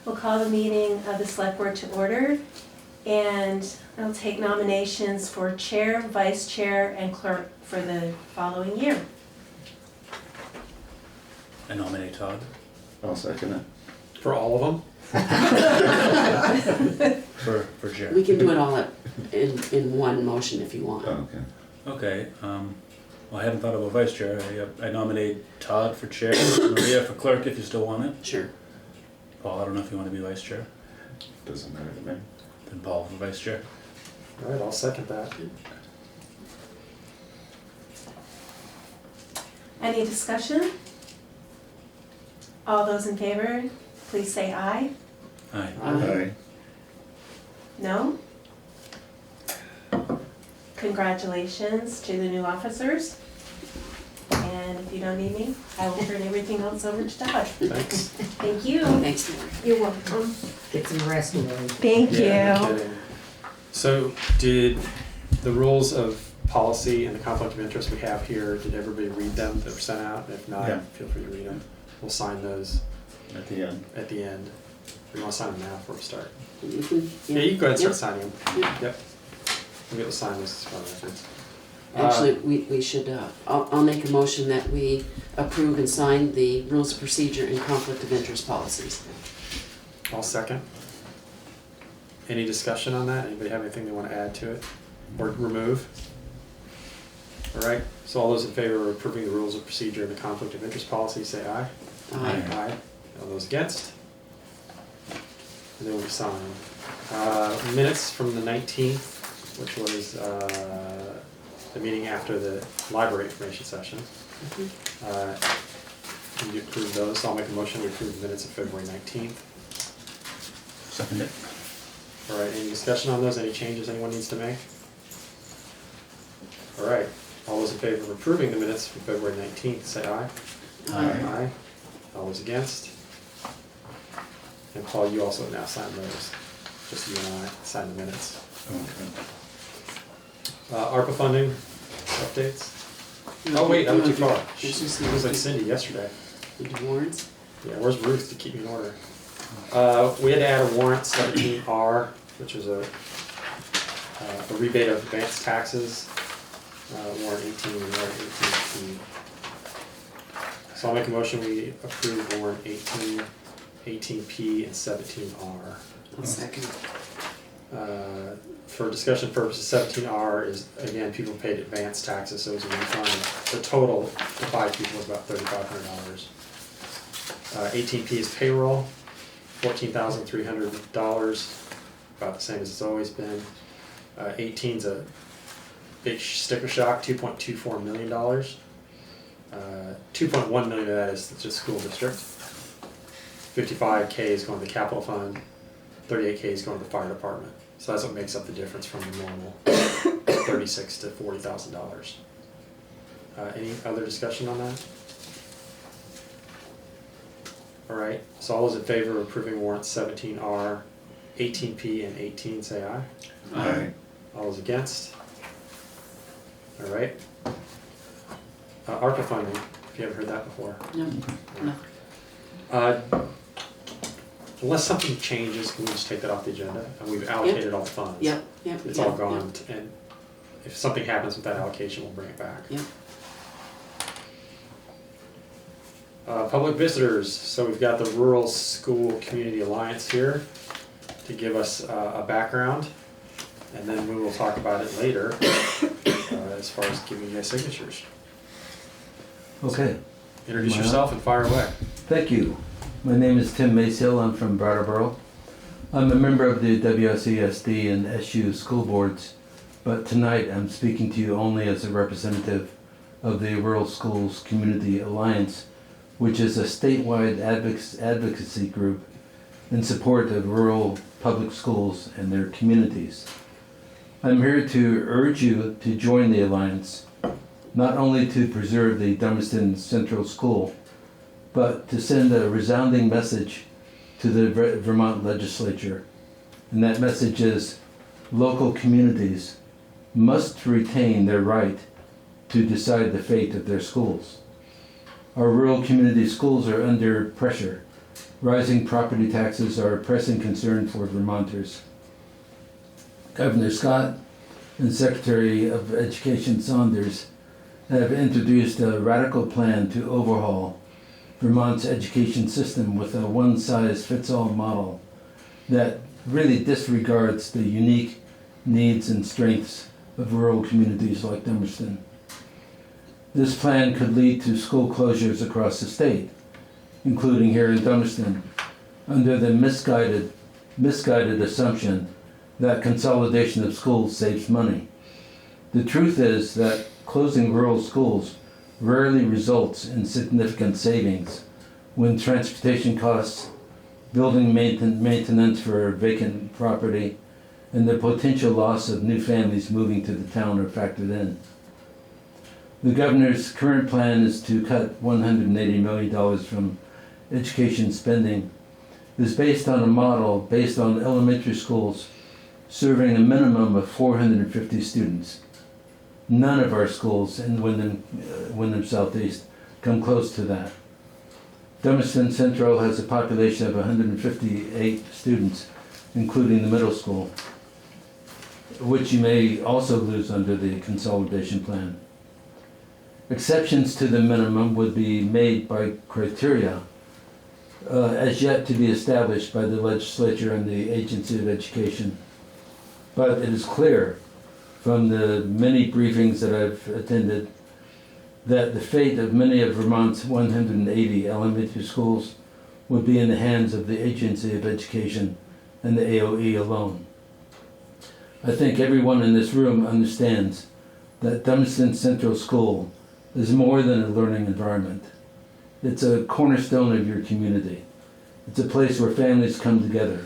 We'll call the meeting of the Select Board to order, and I'll take nominations for Chair, Vice Chair, and Clerk for the following year. I nominate Todd. I'll second it. For all of them? For chair. We can do it all in one motion if you want. Oh, okay. Okay, well, I haven't thought of a vice chair. I nominate Todd for chair, Maria for clerk if you still want it. Sure. Paul, I don't know if you want to be vice chair. Doesn't matter to me. Then Paul for vice chair. All right, I'll second that. Any discussion? All those in favor, please say aye. Aye. Aye. No? Congratulations to the new officers. And if you don't need me, I will turn everything else over to Todd. Thanks. Thank you. Thanks, Lori. You're welcome. Get some rest, Lori. Thank Yeah, no you. kidding. So did the rules of policy and the conflict of interest we have here, did everybody read them that were sent out? If not, Yeah. feel free to read them. We'll sign those At the end. at the end. We want to sign them now before we start. Mm-hmm. Yeah, you can go ahead and start Yep. signing them. Yep. Yep. We'll get to sign this as well, I think. Actually, we should, I'll make a motion that we approve and sign the rules of procedure and conflict of interest policies. I'll second. Any discussion on that? Anybody have anything they want to add to it or remove? All right, so all those in favor of approving the rules of procedure and the conflict of interest policy, say aye. Aye. Aye. All those against? And they will be signed. Minutes from the 19th, which was the meeting after the library information session. Can you approve those? I'll make a motion to approve the minutes of February 19th. Second it. All right, any discussion on those? Any changes anyone needs to make? All right, all those in favor of approving the minutes from February 19th, say aye. Aye. Aye. All those against? And Paul, you also now sign those. Just you and I sign the minutes. Okay. ARPA funding updates? Oh wait, I went too far. This is It was like Cindy yesterday. the warrants. Yeah, where's Ruth to keep me in order? We had to add a warrant 17R, which was a rebate of advanced taxes. Warrant 18 and warrant 18P. So I'll make a motion we approve warrant 18, 18P, and 17R. I'll second. For discussion purposes, 17R is, again, people paid advanced taxes, so it was a refund. The total for 5 people was about $3,500. 18P is payroll, $14,300, about the same as it's always been. 18's a big sticker shock, $2.24 million. 2.1 million of that is just school district. 55K is going to the capital fund. 38K is going to the fire department. So that's what makes up the difference from the normal $36,000 to $40,000. Any other discussion on that? All right, so all those in favor of approving warrants 17R, 18P, and 18, say aye. Aye. All those against? All right. ARPA funding, if you haven't heard that before. No, no. Unless something changes, can we just take that off the agenda? And we've allocated all the funds. Yep, yep. It's yep, all gone, yep, and if something happens with that allocation, we'll bring it back. Yep. Public visitors, so we've got the Rural School Community Alliance here to give us a background, and then we will talk about it later as far as giving you guys signatures. Okay, Introduce yourself and fire away. thank you. My name is Tim Maciel. I'm from Brattleboro. I'm a member of the WSESD and SU school boards, but tonight I'm speaking to you only as a representative of the Rural Schools Community Alliance, which is a statewide advocacy group in support of rural public schools and their communities. I'm here to urge you to join the Alliance, not only to preserve the Dummerston Central School, but to send a resounding message to the Vermont legislature. And that message is local communities must retain their right to decide the fate of their schools. Our rural community schools are under pressure Rising property taxes are a pressing concern for Vermonters. Governor Scott and Secretary of Education Saunders have introduced a radical plan to overhaul Vermont's education system with a one-size-fits-all model that really disregards the unique needs and strengths of rural communities like Dummerston. This plan could lead to school closures across the state, including here in Dummerston, under the misguided assumption that consolidation of schools saves money. The truth is that closing rural schools rarely results in significant savings when transportation costs, building maintenance for vacant property, and the potential loss of new families moving to the town are factored in. The governor's current plan is to cut $180 million from education spending. It is based on a model based on elementary schools serving a minimum of 450 students. None of our schools in Wyndham Southeast come close to that. Dummerston Central has a population of 158 students, including the middle school, which you may also lose under the consolidation plan. Exceptions to the minimum would be made by criteria as yet to be established by the legislature and the Agency of Education. But it is clear from the many briefings that I've attended that the fate of many of Vermont's 180 elementary schools would be in the hands of the Agency of Education and the AOE alone. I think everyone in this room understands that Dummerston Central School is more than a learning environment. It's a cornerstone of your community. It's a place where families come together.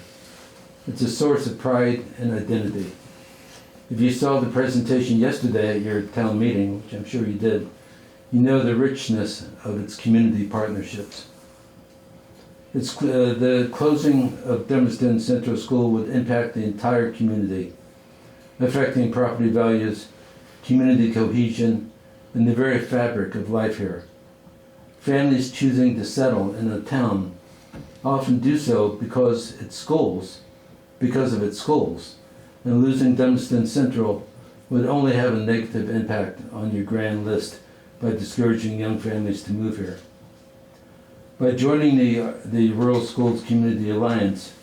It's a source of pride and identity. If you saw the presentation yesterday at your town meeting, which I'm sure you did, you know the richness of its community partnerships. The closing of Dummerston Central School would impact the entire community, affecting property values, community cohesion, and the very fabric of life here. Families choosing to settle in a town often do so because of its schools, and losing Dummerston Central would only have a negative impact on your grand list by discouraging young families to move here. By joining the Rural Schools Community Alliance,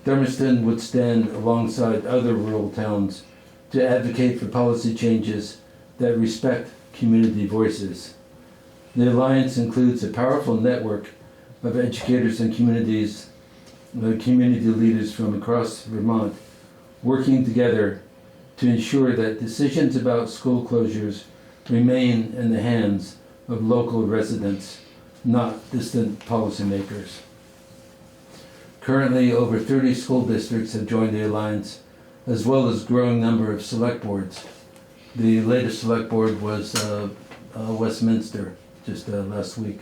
Dummerston would stand alongside other rural towns to advocate for policy changes that respect community voices. The Alliance includes a powerful network of educators and community leaders from across Vermont working together to ensure that decisions about school closures remain in the hands of local residents, not distant policymakers. Currently, over 30 school districts have joined the Alliance, as well as a growing number of select boards. The latest select board was Westminster, just last week.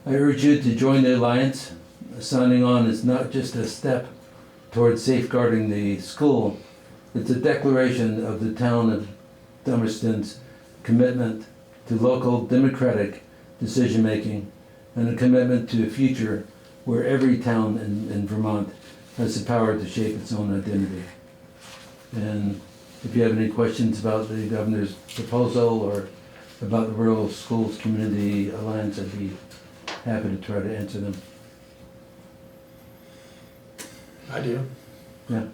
I urge you to join the Alliance. Signing on is not just a step towards safeguarding the school, it's a declaration of the town of Dummerston's commitment to local democratic decision-making and a commitment to a future where every town in Vermont has the power to shape its own identity. And if you have any questions about the governor's proposal or about the Rural Schools Community Alliance, I'd be happy to try to answer them. I do. Yeah.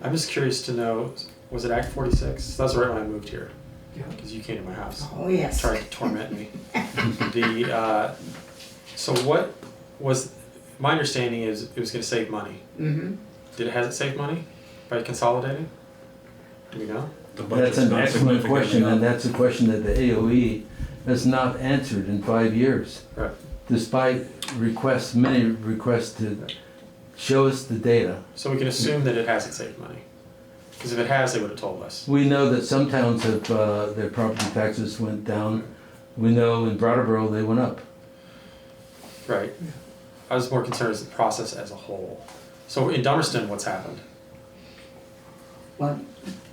I'm just curious to know, was it Act 46? That's right when I moved here, Yeah. because you came to my house, Oh, yes. tried to torment me. So what was, my understanding is it was gonna save money. Mm-hmm. Has it saved money by consolidating? Do we know? The budget's That's an not excellent significantly question, up. and that's a question that the AOE has not answered in 5 years. Right. Despite many requests to show us the data. So we can assume that it hasn't saved money. Because if it has, they would have told us. We know that some towns have, their property taxes went down. We know in Brattleboro they went up. Right. I was more concerned as the process as a whole. So in Dummerston, what's happened? Well,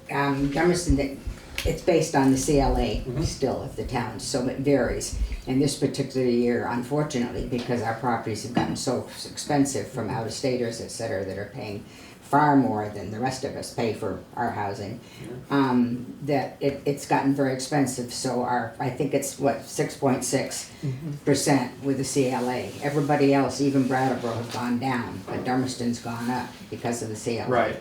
Dummerston, it's based on the CLA Mhm. still of the town, so it varies. And this particular year, unfortunately, because our properties have gotten so expensive from out-of-staters, et cetera, that are paying far more than the rest of us pay for our housing, that it's gotten very expensive. So I think it's what, 6.6% with the CLA. Everybody else, even Brattleboro, has gone down, but Dummerston's gone up because of the CLA. Right.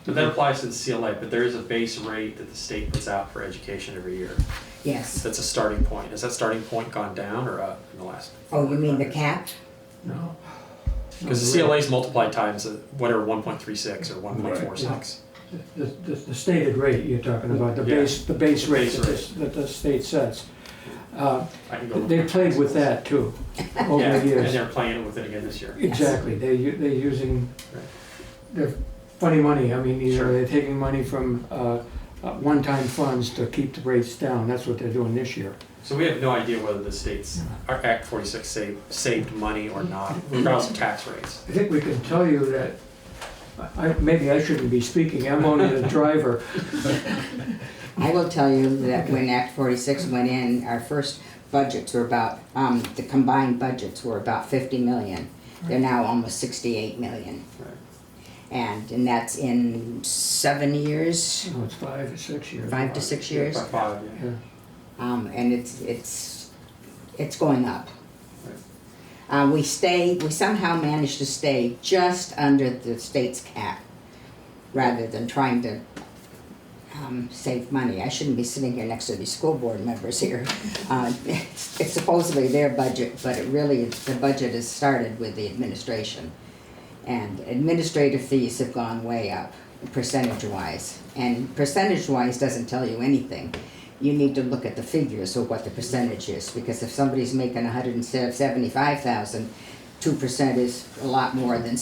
But that applies to the CLA, but there is a base rate that the state puts out for education every year. Yes. That's a starting point. Has that starting point gone down or up in the last? Oh, you mean the cap? No. Because the CLA is multiplied times whatever, 1.36 or 1.46. The stated rate you're talking about, the Yeah. base rate Base rate. that the state sets. I can go look They at played it. with that too, over Yeah, the and years. they're playing with it again this year. Exactly, they're using, Right. they're funny money, I mean, either Sure. they're taking money from one-time funds to keep the rates down, that's what they're doing this year. So we have no idea whether the state's our Act 46 saved money or not, regardless of tax rates. I think we can tell you that, maybe I shouldn't be speaking, I'm only the driver. I will tell you that when Act 46 went in, our first budgets were about, the combined budgets were about 50 million. They're now almost 68 million. Right. And that's in 7 years, Oh, it's 5 or 6 years. 5 to 6 years. About 5, yeah. Yeah. And it's going up. We somehow managed to stay just under the state's cap, rather than trying to save money. I shouldn't be sitting here next to these school board members here. It's supposedly their budget, but the budget is started with the administration. And administrative fees have gone way up, percentage-wise. And percentage-wise doesn't tell you anything. You need to look at the figures of what the percentage is, because if somebody's making $175,000, 2% is a lot more than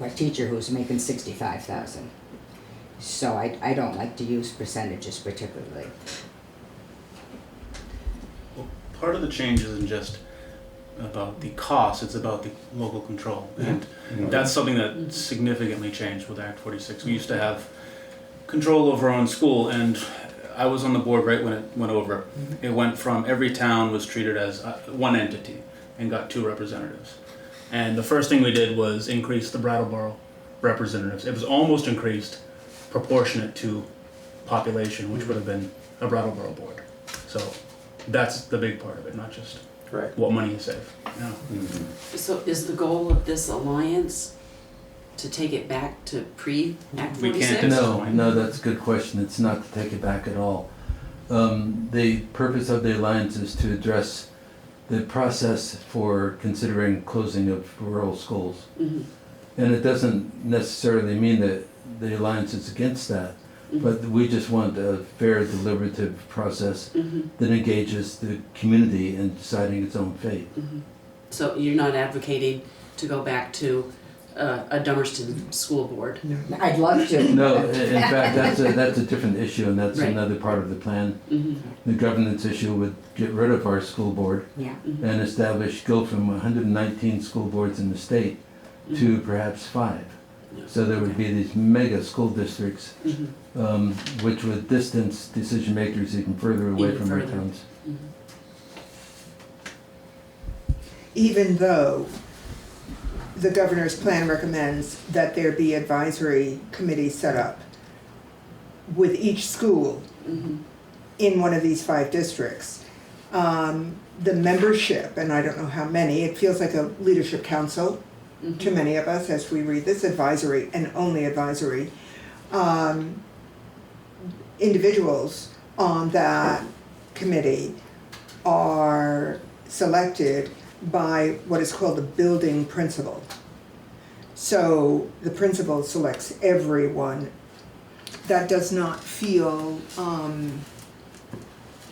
a teacher who's making $65,000. So I don't like to use percentages particularly. Well, part of the change isn't just about the cost, it's about the local control. And that's something that significantly changed with Act 46. We used to have control over our own school, and I was on the board right when it went over. It went from every town was treated as one entity and got 2 representatives. And the first thing we did was increase the Brattleboro representatives. It was almost increased proportionate to population, which would have been a Brattleboro board. So that's the big part of it, not just Right. what money you save. Yeah. So is the goal of this alliance to take it back to pre-Act We 46? can't. No, that's a good question. It's not to take it back at all. The purpose of the alliance is to address the process for considering closing of rural schools. Mhm. And it doesn't necessarily mean that the alliance is against that, but we just want a fair, deliberative process Mhm. that engages the community in deciding its own fate. Mhm. So you're not advocating to go back to a Dummerston school board? I'd love to. No, in fact, that's a different issue, and that's Right. another part of the plan. Mhm. The governance issue would get rid of our school board Yeah. Mhm. and go from 119 school boards in the state to perhaps 5. Yeah. So there would be these mega school districts, Mhm. which would distance decision makers even further away Even from our further. towns. Mhm. Even though the governor's plan recommends that there be advisory committees set up with each school Mhm. in one of these 5 districts. The membership, and I don't know how many, it feels like a leadership council to Mhm. many of us as we read this, advisory and only advisory. Individuals on that committee are selected by what is called the building principal. So the principal selects everyone. That does not feel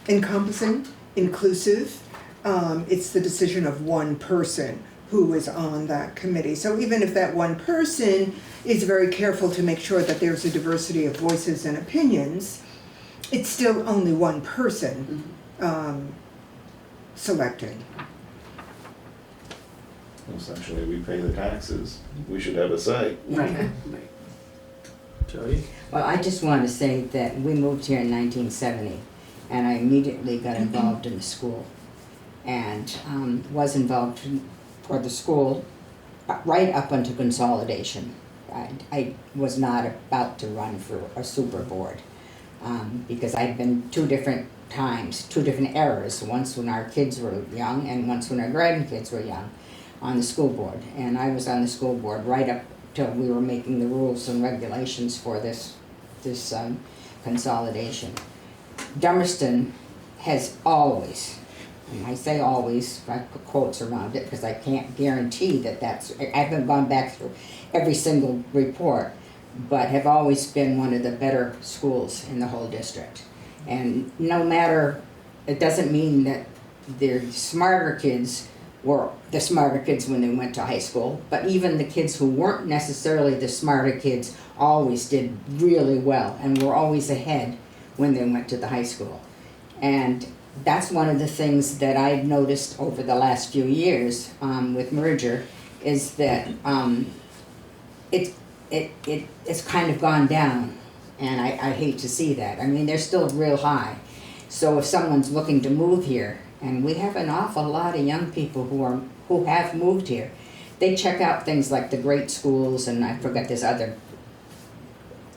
encompassing, inclusive. It's the decision of one person who is on that committee. So even if that one person is very careful to make sure that there's a diversity of voices and opinions, it's still only one person selecting. Essentially, we pay the taxes. We should have a say. Right, right. Jody? Well, I just want to say that we moved here in 1970, and I immediately got involved in the school, and was involved for the school right up until consolidation. I was not about to run for a super board, because I'd been two different times, two different eras, once when our kids were young and once when our grandkids were young, on the school board. And I was on the school board right up till we were making the rules and regulations for this consolidation. Dummerston has always, and I say always, I put quotes around it because I can't guarantee that that's, I haven't gone back through every single report, but have always been one of the better schools in the whole district. And no matter, it doesn't mean that the smarter kids were the smarter kids when they went to high school, but even the kids who weren't necessarily the smarter kids always did really well and were always ahead when they went to the high school. And that's one of the things that I've noticed over the last few years with merger, is that it's kind of gone down, and I hate to see that. I mean, they're still real high. So if someone's looking to move here, and we have an awful lot of young people who have moved here, they check out things like the great schools, and I forget there's other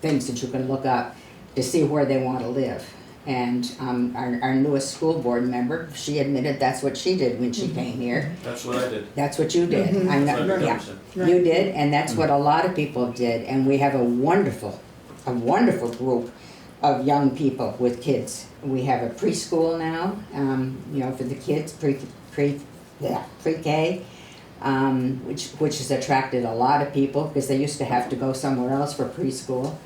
things that you can look up to see where they want to live. And our newest school board member, she admitted that's what she did when she came here. That's what I did. That's what you did. Mhm. I know, That's what I did. yeah, you did, and that's what a lot of people did. And we have a wonderful group of young people with kids. We have a preschool now, for the kids, pre-K, which has attracted a lot of people because they used to have to go somewhere else for preschool.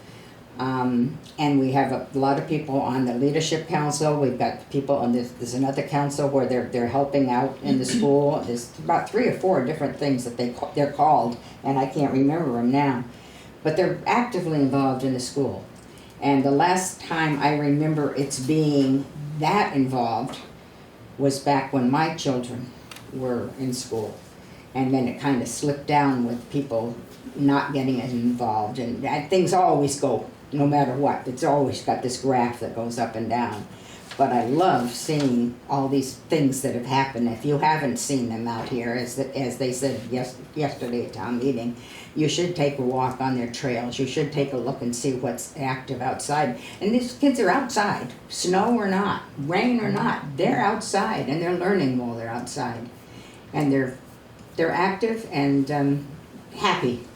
And we have a lot of people on the leadership council. We've got people on this. There's another council where they're helping out in the school. There's about 3 or 4 different things that they're called, and I can't remember them now. But they're actively involved in the school. And the last time I remember it's being that involved was back when my children were in school. And then it kind of slipped down with people not getting as involved. And things always go, no matter what. It's always got this graph that goes up and down. But I love seeing all these things that have happened. If you haven't seen them out here, as they said yesterday at town meeting, you should take a walk on their trails. You should take a look and see what's active outside. And these kids are outside, snow or not, rain or not. They're outside, and they're learning while they're outside. And they're active and happy,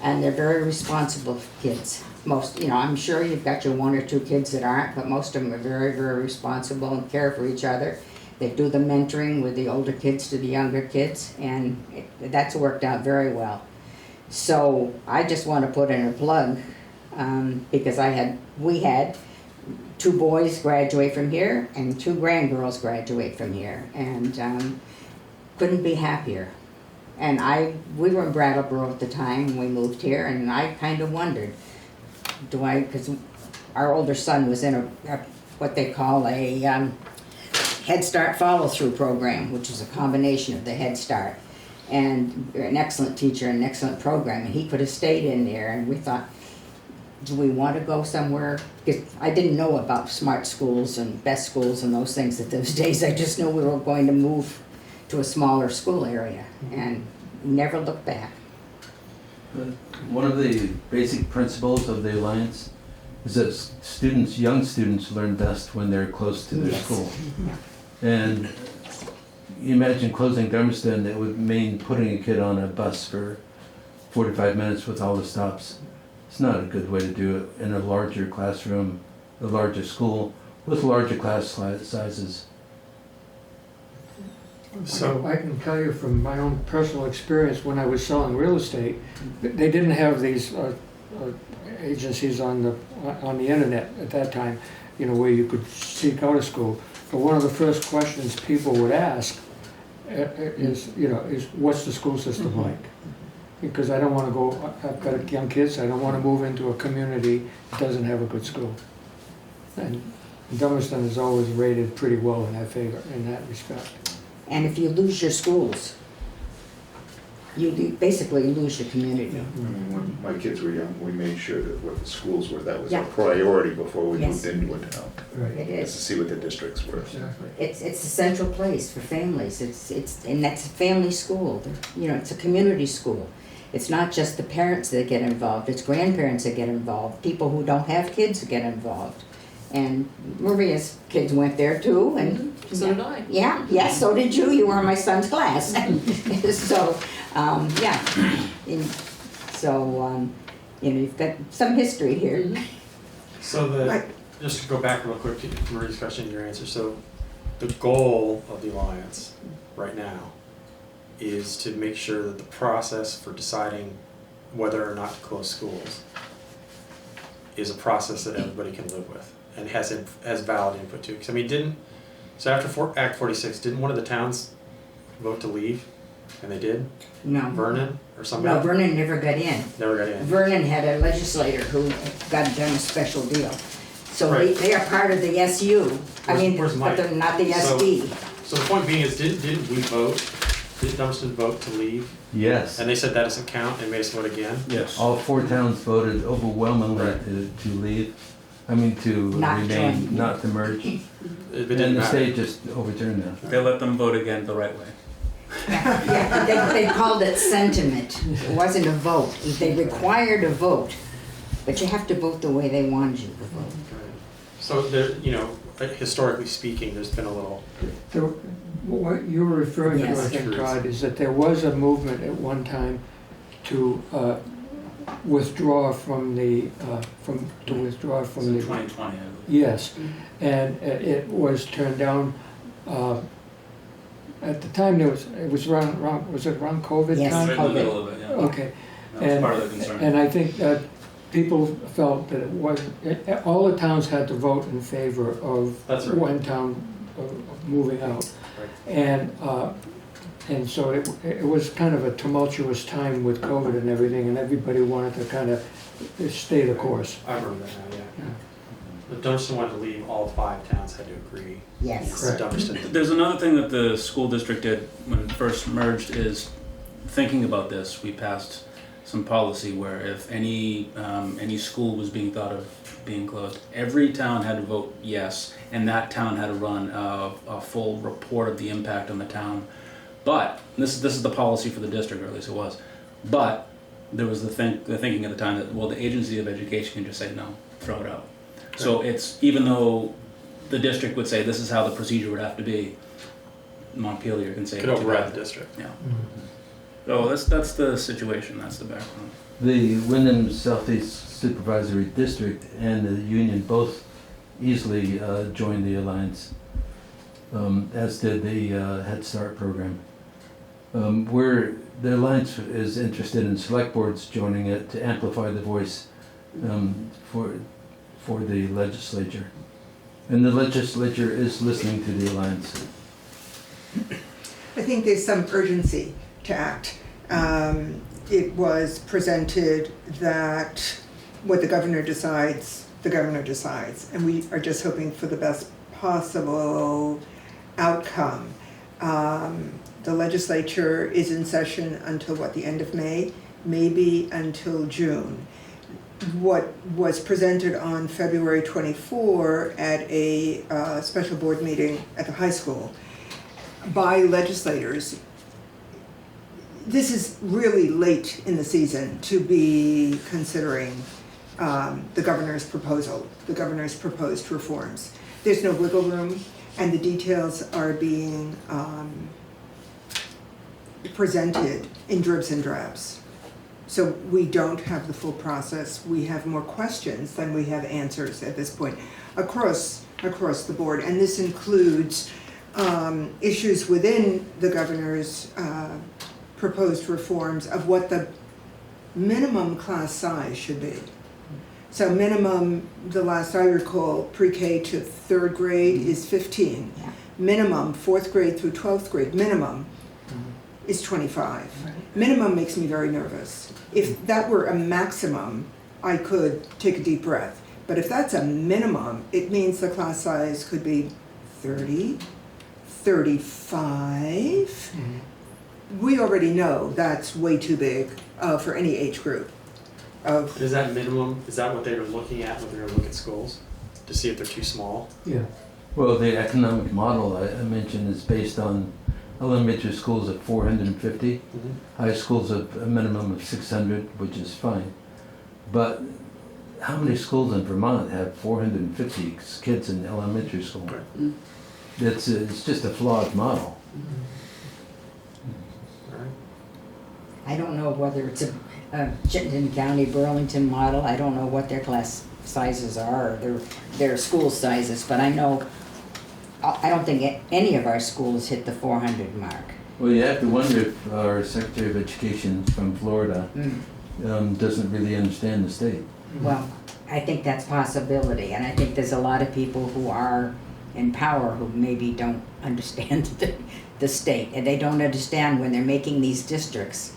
and they're very responsible kids. Most, I'm sure you've got your 1 or 2 kids that aren't, but most of them are very, very responsible and care for each other. They do the mentoring with the older kids to the younger kids, and that's worked out very well. So I just want to put in a plug, because we had 2 boys graduate from here and 2 grandgirls graduate from here, and couldn't be happier. And we were in Brattleboro at the time when we moved here, and I kind of wondered, because our older son was in what they call a Head Start follow-through program, which is a combination of the Head Start, and an excellent teacher and an excellent program, and he could have stayed in there. And we thought, do we want to go somewhere? Because I didn't know about smart schools and best schools and those things at those days. I just knew we were going to move to a smaller school area, and never looked back. One of the basic principles of the Alliance is that young students learn best when they're close to their Yes. school. And you imagine closing Dummerston, it would mean putting a kid on a bus for 45 minutes with all the stops. It's not a good way to do it in a larger classroom, a larger school, with larger class sizes. So I can tell you from my own personal experience, when I was selling real estate, they didn't have these agencies on the internet at that time, where you could seek out a school. But one of the first questions people would ask is what's the school system like? Because I don't want to go. I've got young kids. I don't want to move into a community that doesn't have a good school. And Dummerston is always rated pretty well in that respect. And if you lose your schools, basically lose your community. I mean, when my kids were young, we made sure that what the schools were, that was Yeah. a priority before we Yes. moved into a town. Right. It Just is. to see what the districts were. Exactly. It's a central place for families. And that's a family school. You know, it's a community school. It's not just the parents that get involved, it's grandparents that get involved, people who don't have kids that get involved. And Maria's kids went there too, and. So did I. Yeah, yes, so did you. You were in my son's class. So, yeah. You know, you've got some history here. Mhm. So just to go back real quick to Marie's question and your answer, so the goal of the Alliance right now is to make sure that the process for deciding whether or not to close schools is a process that everybody can live with and has valid input to. Because I mean, so after Act 46, didn't one of the towns vote to leave? And they did? No. Vernon or somebody? No, Vernon never got in. Never got in. Vernon had a legislator who got done a special deal. So Right. they are part of the SU. I mean, Where's but Mike? they're not the So- SD. So the point being is, didn't we vote? Didn't Dummerston vote to leave? Yes. And they said that doesn't count and made us vote again? Yes. All 4 towns voted overwhelmingly Right. to leave. I mean, to Not remain, join. not to merge. It And didn't the matter. state just overturned that. They let them vote again the right way. Yeah, they called it sentiment. It wasn't a vote. They required a vote, but you have to vote the way they wanted you to vote. So there, historically speaking, there's been a little, What you're referring to, I Yes. think, Todd, is that there was a movement at one time to withdraw from the, withdraw from the. 2020. Yes, and it was turned down. At the time, was it around COVID Yes. time? Right in the middle of it, yeah. Okay, That was part of the concern. and I think that people felt that it wasn't, all the towns had to vote in favor of That's right. one town moving out. Right. And so it was kind of a tumultuous time with COVID and everything, and everybody wanted to kind of stay the course. I remember that now, yeah. Yeah. If Dummerston wanted to leave, all 5 towns had to agree. Yes. Correct. Dummerston. There's another thing that the school district did when it first merged is thinking about this. We passed some policy where if any school was being thought of being closed, every town had to vote yes, and that town had to run a full report of the impact on the town. But this is the policy for the district, or at least it was. But there was the thinking at the time that, well, the agency of education can just say no, throw it out. So it's, even though the district would say this is how the procedure would have to be, Montpelier can say Could override the district. Yeah. So that's the situation. That's the background. The Wyndham Southeast Supervisory District and the union both easily joined the alliance, as did the Head Start program. The alliance is interested in select boards joining it to amplify the voice for the legislature. And the legislature is listening to the alliance. I think there's some urgency to act. It was presented that what the governor decides, and we are just hoping for the best possible outcome. The legislature is in session until the end of May, maybe until June. What was presented on February 24 at a special board meeting at the high school by legislators, this is really late in the season to be considering the governor's proposal, the governor's proposed reforms. There's no wiggle room, and the details are being presented in dribs and drabs. So we don't have the full process. We have more questions than we have answers at this point across the board. And this includes issues within the governor's proposed reforms of what the minimum class size should be. So minimum, the last I recall, pre-K to 3rd grade is 15. Yeah. Minimum, 4th grade through 12th grade, minimum is 25. Minimum makes me very nervous. If that were a maximum, I could take a deep breath. But if that's a minimum, it means the class size could be 30, 35, we already know that's way too big for any age group. Is that minimum, is that what they were looking at when they were looking at schools? To see if they're too small? Yeah. Well, the economic model I mentioned is based on elementary schools at 450, high schools of a minimum of 600, which is fine. But how many schools in Vermont have 450 kids in elementary school? Okay. It's just a flawed model. All right. I don't know whether it's a Chittenden County, Burlington model. I don't know what their class sizes are, or their school sizes, but I know, I don't think any of our schools hit the 400 mark. Well, you have to wonder if our Secretary of Education from Florida doesn't really understand the state. Well, I think that's a possibility, and I think there's a lot of people who are in power who maybe don't understand the state, and they don't understand when they're making these districts.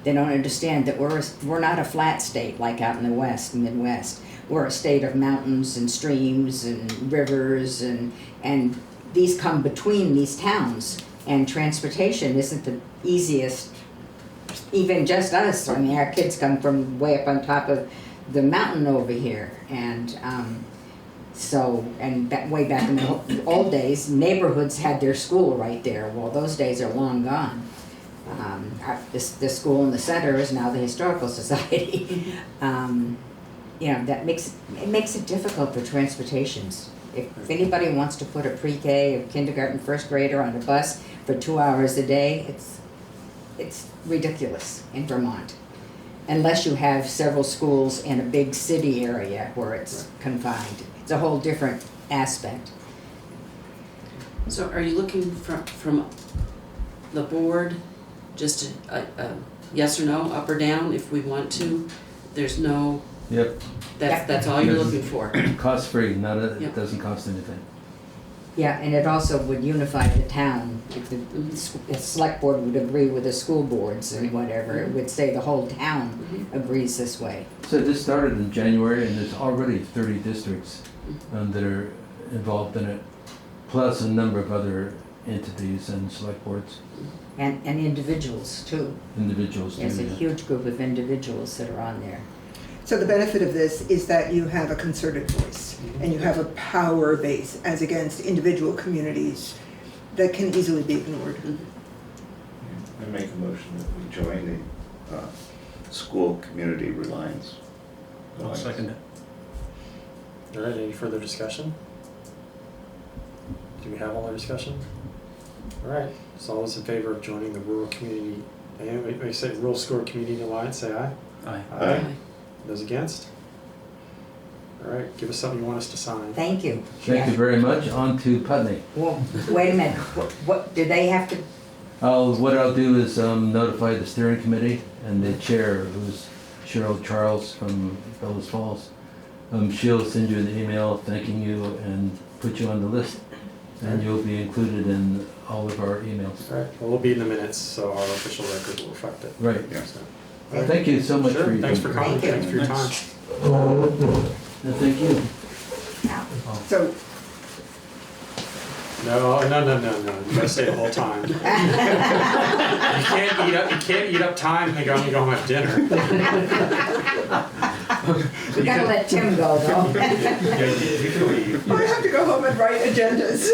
They don't understand that we're not a flat state like out in the West, Midwest. We're a state of mountains and streams and rivers, and these come between these towns, and transportation isn't the easiest, even just us. I mean, our kids come from way up on top of the mountain over here, and way back in the old days, neighborhoods had their school right there. Well, those days are long gone. The school in the center is now the Historical Society. That makes it difficult for transportations. If anybody wants to put a pre-K, a kindergarten, first grader on a bus for 2 hours a day, it's ridiculous in Vermont. Unless you have several schools in a big city area where it's confined. It's a whole different aspect. So are you looking from the board, just a yes or no, up or down, if we want to? There's no... Yep. That's all you're looking for? Cost free, it Yep. doesn't cost anything. Yeah, and it also would unify the town. If the select board would agree with the school boards and whatever, it would say the whole town agrees this way. So this started in January, and there's already 30 districts that are involved in it, plus a number of other entities and select boards. And individuals too. Individuals do, There's a yeah. huge group of individuals that are on there. So the benefit of this is that you have a concerted voice and you have a power base as against individual communities that can easily be ignored. I make a motion that we join the School Community Reliance. I'll second it. All right, any further discussion? Do we have all our discussion? All right, so all those in favor of joining the Rural Community, we say Rural School Community Alliance, say aye. Aye. Aye. Those against? All right, give us something you want us to sign. Thank you. Thank you very much. On to Putney. Well, wait a minute. What do they have to? What I'll do is notify the steering committee and the chair, who's Cheryl Charles from Bellows Falls. She'll send you an email thanking you and put you on the list, and you'll be included in all of our emails. All right, well, we'll be in the minutes, so our official record will reflect it. Right. Yeah. So, Thank you so much sure, for your thanks for coming, Thank you. thanks for your time. And thank you. So No, you gotta stay the whole time. You can't eat up time and go home and have dinner. We gotta let Tim go though. I have to go home and write agendas.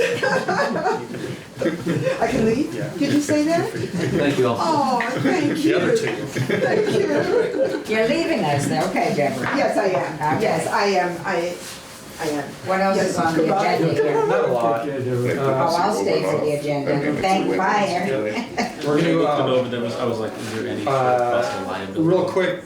I can leave? Yeah. Did you say that? Thank you all. Oh, thank The you. other two. Thank you. You're leaving us there, okay, Deborah? Yes, I am. Okay. Yes, I am. I am. What else Yes, is on the goodbye. agenda here? Not a lot. Oh, I'll stay for the agenda. Thank, bye, Eric. We're Looked it gonna, over, I was like, is there any possible liability? real quick,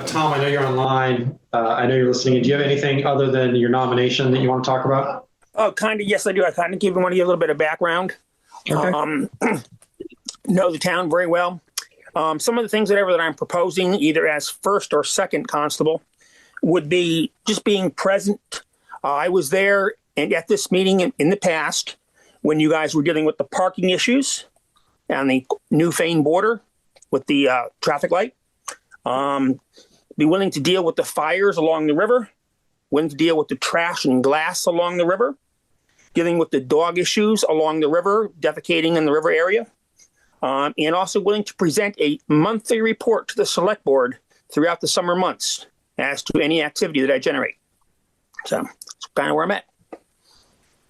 Tom, I know you're online. I know you're listening. Do you have anything other than your nomination that you want to talk about? Oh, kind of. Yes, I do. I kind of give one of you a little bit of background. Know the town very well. Some of the things that I'm proposing, either as first or second constable, would be just being present. I was there and at this meeting in the past when you guys were dealing with the parking issues and the Newfane border with the traffic light. Be willing to deal with the fires along the river, willing to deal with the trash and glass along the river, dealing with the dog issues along the river, defecating in the river area. and also willing to present a monthly report to the select board throughout the summer months as to any activity that I generate. So that's kind of where I'm at.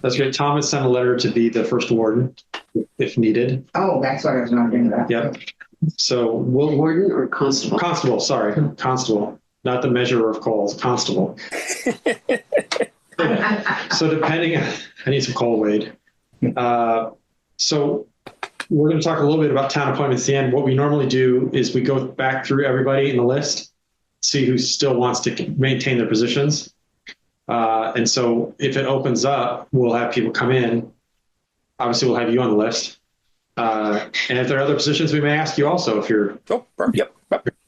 That's great. Tom has sent a letter to be the first warden if needed. Oh, that's what I was wondering about. Yep. So we'll Warden or constable? Constable, sorry, constable, not the measurer of coals, constable. So depending, I need some coal weighed. So we're going to talk a little bit about town appointments at the end. What we normally do is we go back through everybody in the list, see who still wants to maintain their positions. And so if it opens up, we'll have people come in. Obviously, we'll have you on the list. And if there are other positions, we may ask you also if you're. Oh, yep,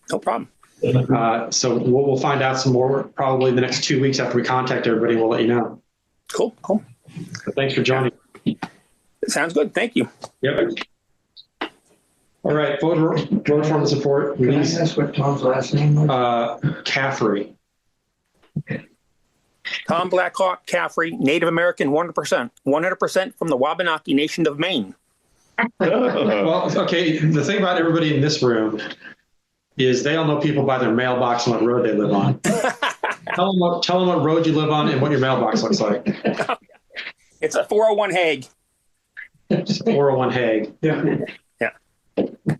no problem. So we'll find out some more probably in the next 2 weeks after we contact everybody. We'll let you know. Cool. But thanks for joining. Sounds good. Thank you. Yep. All right, voter reform support. Can I ask what Tom's last name was? Caffrey. Tom Blackhawk Caffrey, Native American, 100% from the Wabanaki Nation of Maine. Well, okay, the thing about everybody in this room is they all know people by their mailbox and what road they live on. Tell them what road you live on and what your mailbox looks like. It's a 401 Hague. It's 401 Hague. Yeah.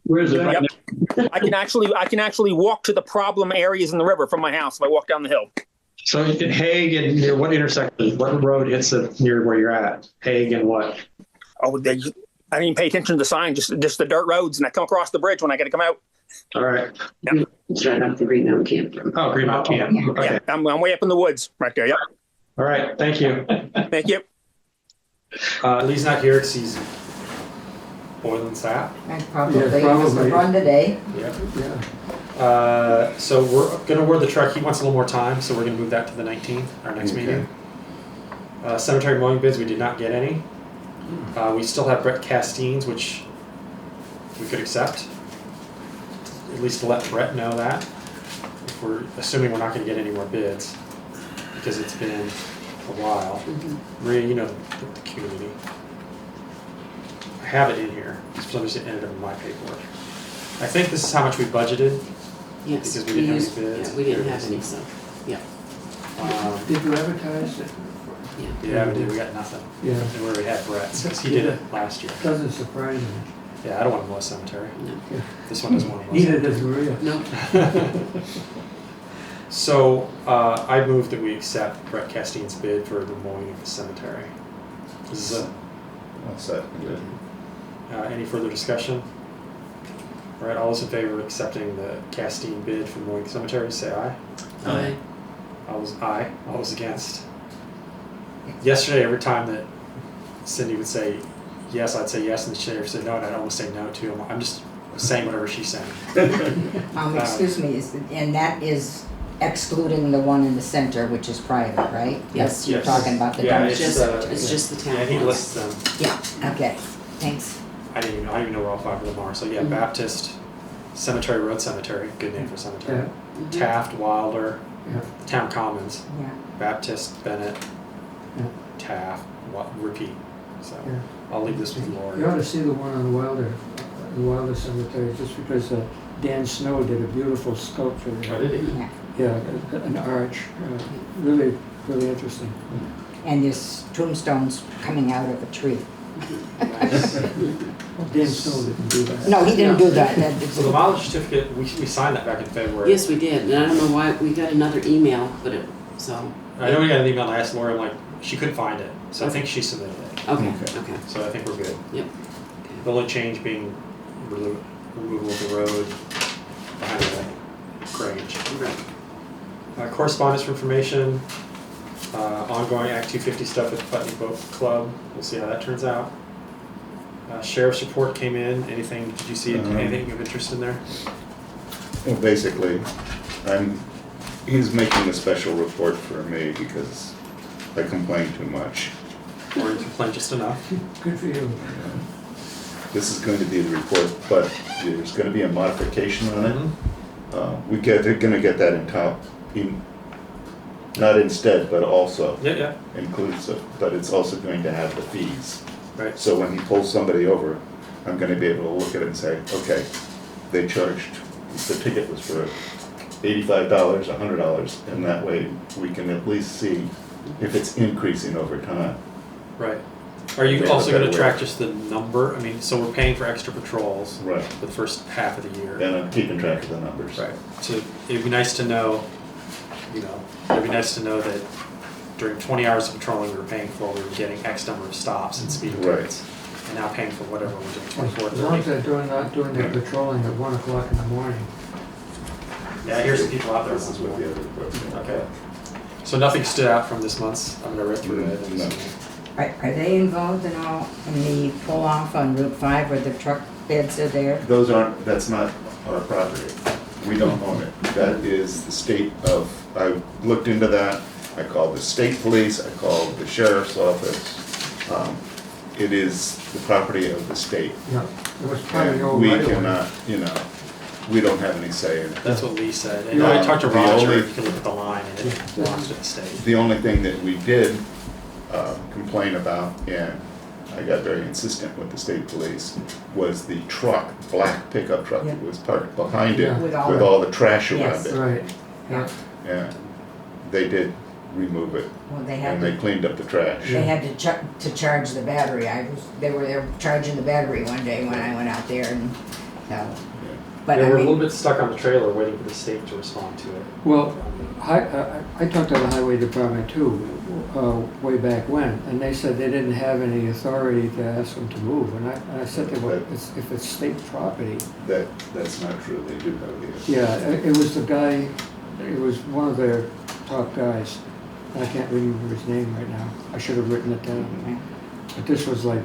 Where's it? Yep. I can actually walk to the problem areas in the river from my house if I walk down the hill. So in Hague and near what intersection? What road hits it near where you're at? Hague and what? Oh, I didn't even pay attention to the sign, just the dirt roads, and I come across the bridge when I got to come out. All right. Yep. It's right up the Green Mountain Camp. Oh, Green Mountain Camp. Okay. Yeah, I'm way up in the woods right there. Yep. All right. Thank you. Thank you. Lee's not here because he's boiling sap. And probably, Yeah, it was the probably. run today. Yep. Yeah. So we're going to award the truck. He wants a little more time, so we're going to move that to the 19th, our next Okay. meeting. Cemetery mowing bids, we did not get any. We still have Brett Castine's, which we could accept. At least to let Brett know that. If we're assuming we're not going to get any more bids, because it's been a while. Maria, you know the community. I have it in here. For some reason, it ended up in my paperwork. I think this is how much we budgeted. Yes. Because we didn't have any bids. Yeah, we didn't Here it have is. any, so, yeah. Did you advertise it? Yeah, we did. We got nothing. Yeah. And we already had Brett's because he did it last year. Doesn't surprise me. Yeah, I don't want to mow a cemetery. No. Yeah. This one doesn't want to mow a Neither cemetery. does Maria. No. So I move that we accept Brett Castine's bid for the mowing of the cemetery. This is I'll second it. any further discussion? All right, all those in favor of accepting the Castine bid for mowing the cemetery, say aye. Aye. All those against. Yesterday, every time that Cindy would say yes, I'd say yes, and the sheriff said no, and I'd almost say no too. I'm just saying whatever she's saying. Excuse me, and that is excluding the one in the center, which is private, right? Yes. You're Yes. talking about the Yeah, dumpster. It's just the town. Yeah, he ones. lists them. Yeah, okay, thanks. I don't even know where all five of them are. So yeah, Baptist, Cemetery Road Cemetery, good name for cemetery. Yeah. Taft, Wilder, Yeah. Town Commons, Yeah. Baptist, Bennett, Yeah. Taft, repeat. So Yeah. I'll leave this with You Lori. ought to see the one on the Wilder Cemetery, just because Dan Snow did a beautiful sculpture there. Oh, did he? Yeah. Yeah, an arch, really, really interesting. And there's tombstones coming out of a tree. Nice. Dan Snow didn't do that. No, he didn't do that. So the mileage certificate, we signed that back in February. Yes, we did, and I don't know why, we got another email, but so, I know we got an email. I asked Lori, I'm like, she couldn't find it, so I think she submitted it. okay, Okay. okay. So I think we're good. Yep. The only change being removal of the road behind the Grange. Right. Correspondence for information, ongoing Act 250 stuff at the Putney Boat Club. We'll see how that turns out. Sheriff's report came in. Anything? Did you see anything of interest in there? Well, basically, he's making a special report for me because I complain too much. Or you complain just enough? Good for you. This is going to be the report, but there's going to be a modification on it. They're going to get that not instead, but also Yeah. inclusive, but it's also going to have the fees. Right. So when he pulls somebody over, I'm gonna be able to look at it and say, okay, they charged, the ticket was for $85, $100, and that way we can at least see if it's increasing over time. Right. Are you We have a also gonna better track way. just the number? I mean, so we're paying for extra patrols Right. for the first half of the year. And I'm keeping track of the numbers. Right. So it'd be nice to know, it'd be nice to know that during 20 hours of patrolling we were paying for, we were getting X number of stops and speeding Right. tickets. And now paying for whatever we're doing, 24, As long as 30. they're not doing their patrolling at 1 o'clock in the morning. Yeah, I hear some people out there. This is what the other reports. Okay. So nothing stood out from this month's, I'm gonna read through it. and No. Are they involved in the pull-off on Route 5 where the truck beds are there? That's not our property. We don't own it. That is the state of, I looked into that. I called the state police, I called the sheriff's office. It is the property of the state. Yeah, it was probably And all we right away. cannot, we don't have any say in it. That's what Lee said. And No, I talked to the Roger, only- you can look at the line and it belongs to the state. The only thing that we did complain about, and I got very insistent with the state police, was the truck, black pickup truck that was parked behind it Yeah. with With all the trash around Yes. it. Right, yeah. And they did remove it, Well, they and they had cleaned up the trash. to charge the battery. They were charging the battery one day when I went out there and, so. But They I were a little mean, bit stuck on the trailer waiting for the state to respond to it. Well, I talked to the highway department too, way back when, and they said they didn't have any authority to ask them to move. And I said, if it's state property. That's not true, they do have the. Yeah, it was the guy, it was one of their top guys. I can't remember his name right now. I should have written it down. But this was like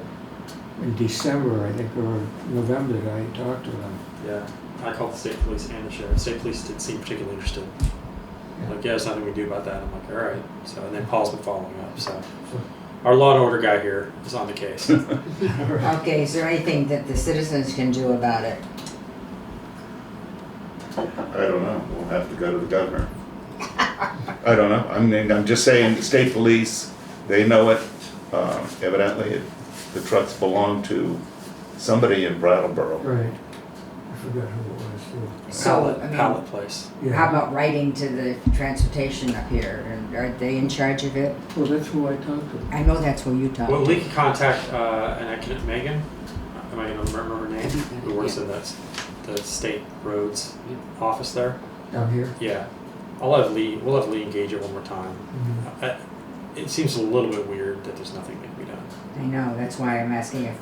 in December, I think, or November that I talked to them. Yeah, I called the state police and the sheriff. State police didn't seem particularly interested. Like, yeah, there's nothing we can do about that. I'm like, all right. So, and then Paul's been following up. So, our law and order guy here is on the case. okay, is there anything that the citizens can do about it? I don't know, we'll have to go to the governor. I don't know, I'm just saying, the state police, they know it. Evidently, the trucks belong to somebody in Brattleboro. Right. I forgot who it was too. So, I mean, Pallet place. Yeah. how about writing to the transportation up here? And are they in charge of it? Well, that's who I talked to. I know that's who you talked Well, to. Lee can contact, and I can, Megan, am I gonna remember her name? Who works in the state roads office there? Down here? Yeah. We'll have Lee engage it one more time. Mhm. It seems a little bit weird that there's nothing that can be done. I know, that's why I'm asking if,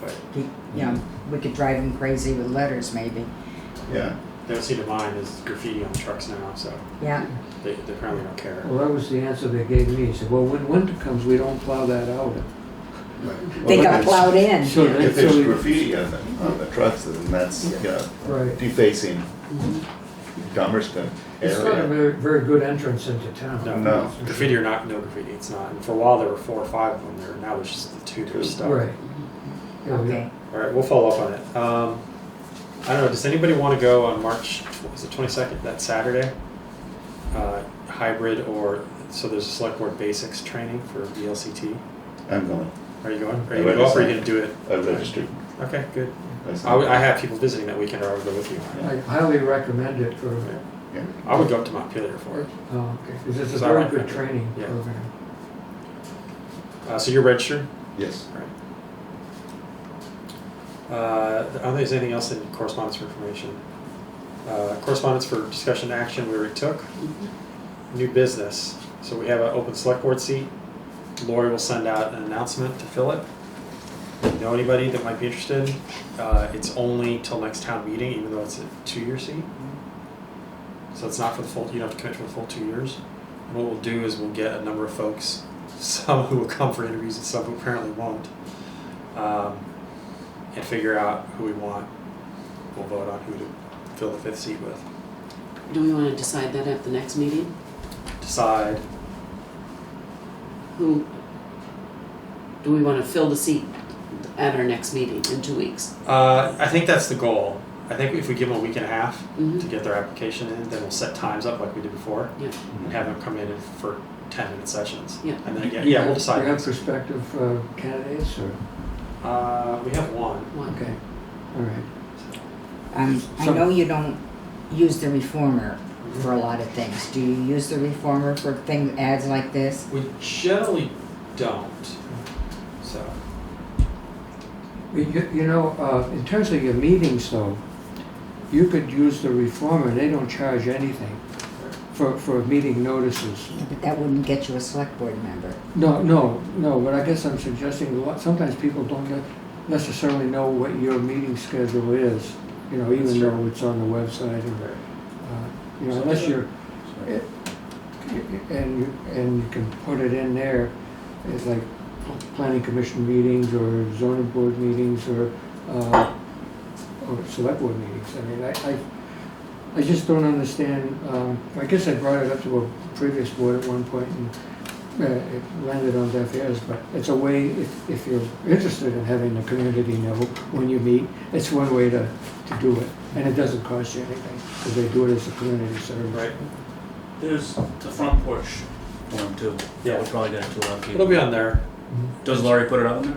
we could drive them crazy with letters maybe. Yeah, They don't seem to mind there's graffiti on the trucks now, so Yeah, they apparently don't care. Well, that was the answer they gave me. He said, well, when winter comes, we don't plow that out. they Well, got if plowed in. So they, If there's so, graffiti on the trucks, then that's, right. defacing Dummerston It's not a area. very, very good entrance into town. No. Graffiti or not, no graffiti, it's not. And for a while there were 4 or 5 of them there, now there's just the 2 that are stuck. Right. Yeah, Okay. All right, we'll follow up on it. I don't know, does anybody want to go on March, is it 22nd, that Saturday? Hybrid so there's a select board basics training for VLCT. I'm going, Are you going? Are you going to go up or are you going to do it? I registered. Okay, good. I I have people visiting that weekend, or I would go with you. I highly recommend it for, Yeah. I would go up to Montpelier for it. oh, okay, because it's a So I very like good that. training Yeah. program. So you're registered? Yes. I don't think there's anything else in correspondence for information. Correspondence for discussion action we already took. New business. So we have an open select board seat. Lori will send out an announcement to fill it. If you know anybody that might be interested, it's only till next town meeting, even though it's a 2-year seat. So it's not for the full, you don't have to commit for the full 2 years. And what we'll do is we'll get a number of folks, some who will come for interviews and some who apparently won't, and figure out who we want. We'll vote on who to fill the 5th seat with. Do we want to decide that at the next meeting? Decide. Who, do we want to fill the seat at our next meeting in 2 weeks? I think that's the goal. I think if we give them a week and a half Mhm. to get their application in, then we'll set times up like we did before Yeah. and have them come in for 10-minute sessions. Yeah. And then again, we'll decide. Do you have prospective candidates or, We have one. One. okay. All right. I know you don't use the reformer for a lot of things. Do you use the reformer for ads like this? We generally don't. So, You know, in terms of your meetings though, you could use the reformer, they don't charge anything for meeting notices. Yeah, but that wouldn't get you a select board member. No, but I guess I'm suggesting sometimes people don't necessarily know what your meeting schedule is, you know, even though it's on the website or, you know, unless you're, and you can put it in there, it's like planning commission meetings or zoning board meetings or select board meetings. I mean, I just don't understand, I guess I brought it up to a previous board at one point and it landed on deaf ears, but it's a way, if you're interested in having the community know when you meet, it's one way to do it. And it doesn't cost you anything, because they do it as a community service. right. There's the front porch form too. Yeah. We'll probably get it to a lot of It'll people. be on there. Does Laurie put it on there?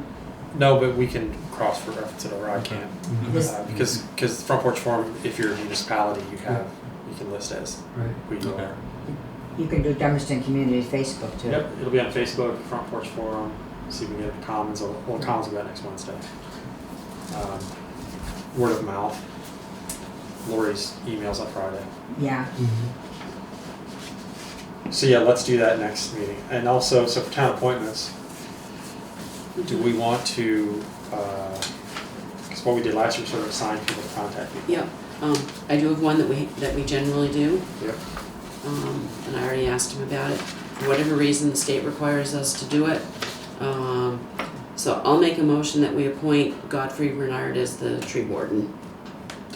No, but we can cross-reference it over. I can't. This- Because front porch forum, if you're a municipality, you can list as Right. we go. Okay. You can do Dummerston Community Facebook too. Yep, it'll be on Facebook, front porch forum. See if we can get the Commons. Well, Commons will be out next Wednesday. Word of mouth. Lori's emails on Friday. Yeah. So yeah, let's do that next meeting. And also, so for town appointments, do we want to? Because what we did last year, sort of assign people to contact people. Yeah, I do have one that we generally do, Yep. and I already asked him about it. For whatever reason, the state requires us to do it. So I'll make a motion that we appoint Godfrey Bernard as the tree warden.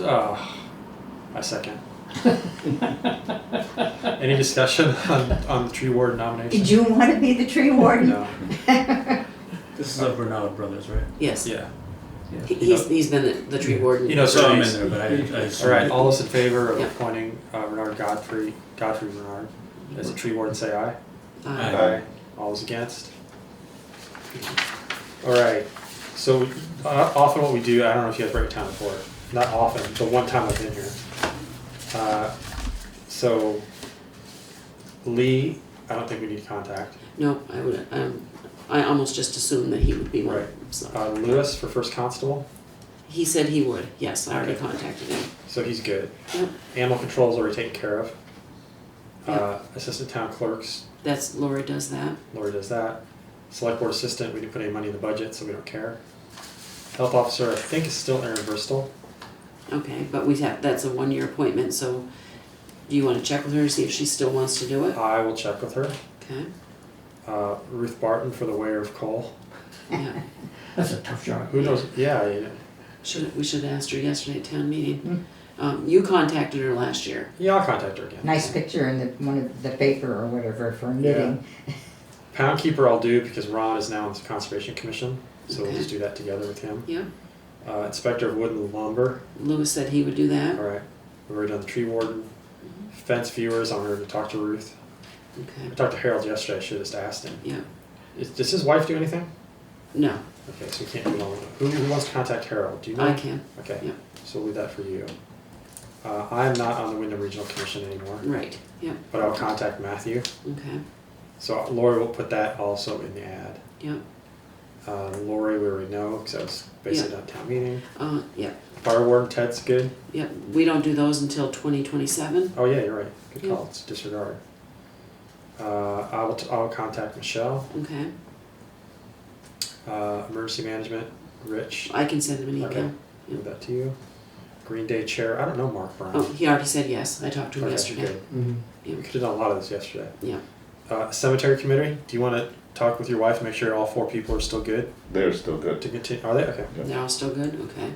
I second. Any discussion on the tree warden nomination? Did you want to be the tree warden? No. This is of Bernard Brothers, right? Yes, Yeah. he's been the tree warden. You know, So I'm in so there, but I all right, all those in favor of Yeah. appointing Bernard Godfrey Bernard as a tree warden, say aye. Aye. All those against? All right, so often what we do, I don't know if you guys write your town report, not often, but one time I've been here. So Lee, I don't think we need to contact. No, I almost just assumed that he would be one. Right. So. Lewis for first constable, He said he would, yes, I already Okay. contacted him. so he's good. Yep. Animal control's already taken care of. Yep. Assistant town clerks, That's, Lori does that. Lori does that. Select board assistant, we didn't put any money in the budget, so we don't care. Health officer, I think is still Erin Bristol. Okay, but that's a 1-year appointment, so do you want to check with her to see if she still wants to do it? I will check with her. Okay, Ruth Barton for the Weir of Coal. yeah. That's a tough job. Who knows? Yeah, We should have asked her yesterday at town meeting. You contacted her last year. yeah, I'll contact her again. Nice picture in one of the paper or whatever for knitting. Pound keeper I'll do because Ron is now on the Conservation Commission, so we'll Okay. just do that together with him. Yeah, Inspector of Wood and Lumber, Lewis said he would do that. all right. We've already done the tree warden. Fence viewers, I'm going to talk to Ruth. I Okay, talked to Harold yesterday, I should have just asked him. yeah. Does his wife do anything? No, Okay, so we can't do it all. Who wants to contact Harold? Do you know? I can, Okay, yeah. so we'll leave that for you. I'm not on the Wyndham Regional Commission anymore, Right, yeah, but I'll contact Matthew. okay, So Lori will put that also in the ad. yeah, Lori, we already know, because that was basically done at town meeting. yeah, Fire warden, Ted's good. yeah. We don't do those until 2027. Oh yeah, you're right. Good Yeah. call. It's disregard. I'll contact Michelle. Okay, Emergency management, Rich. I can send him an Okay. email. Give that to you. Green Day chair. I don't know Mark Brown. Oh, he already said yes. I talked to him Okay, yesterday. good. Mhm. We could have done a lot of this yesterday. Yeah. Cemetery committee. Do you want to talk with your wife and make sure all 4 people are still good They're still good. to continue? Are they? Okay. They're all still good? Okay.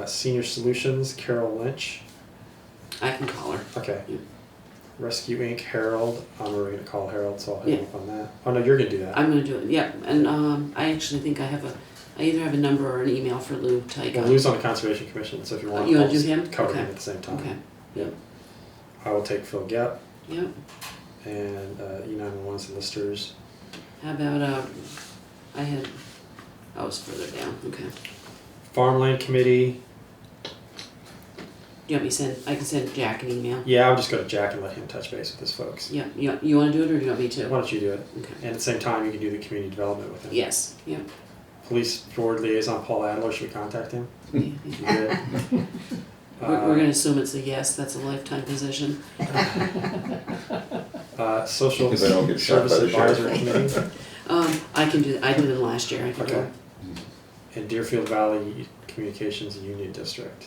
Senior Solutions, Carol Lynch. I can call her. Okay. Yeah. Rescue Inc., Harold. I'm already going to call Harold, so I'll hit Yeah. him up on that. Oh, no, you're going to do that. I'm gonna do it, yeah, and I actually think I either have a number or an email for Lou Tyga. Well, Lou's on the Conservation Commission, so if you want, You wanna I'll do just him? cover Okay. him at the same time. Okay, Yep. I will take Phil Gepp yeah. and E911's listers. How about, I Oh, it's further down, okay. Farmland Committee, You want me to send, I can send Jack an email? yeah, I'll just go to Jack and let him touch base with his folks. Yeah, you wanna do it or do you want me to? Why don't you do it? Okay. And at the same time, you can do the community development with him. Yes, yeah. Police board liaison Paul Adler, should we contact him? Yeah. You good? We're gonna assume it's a yes, that's a lifetime position. Social If I don't get shot by Service the sheriff. Advisory Committee, I can do, I did them last year, I can do okay. it. And Deerfield Valley Communications Union District.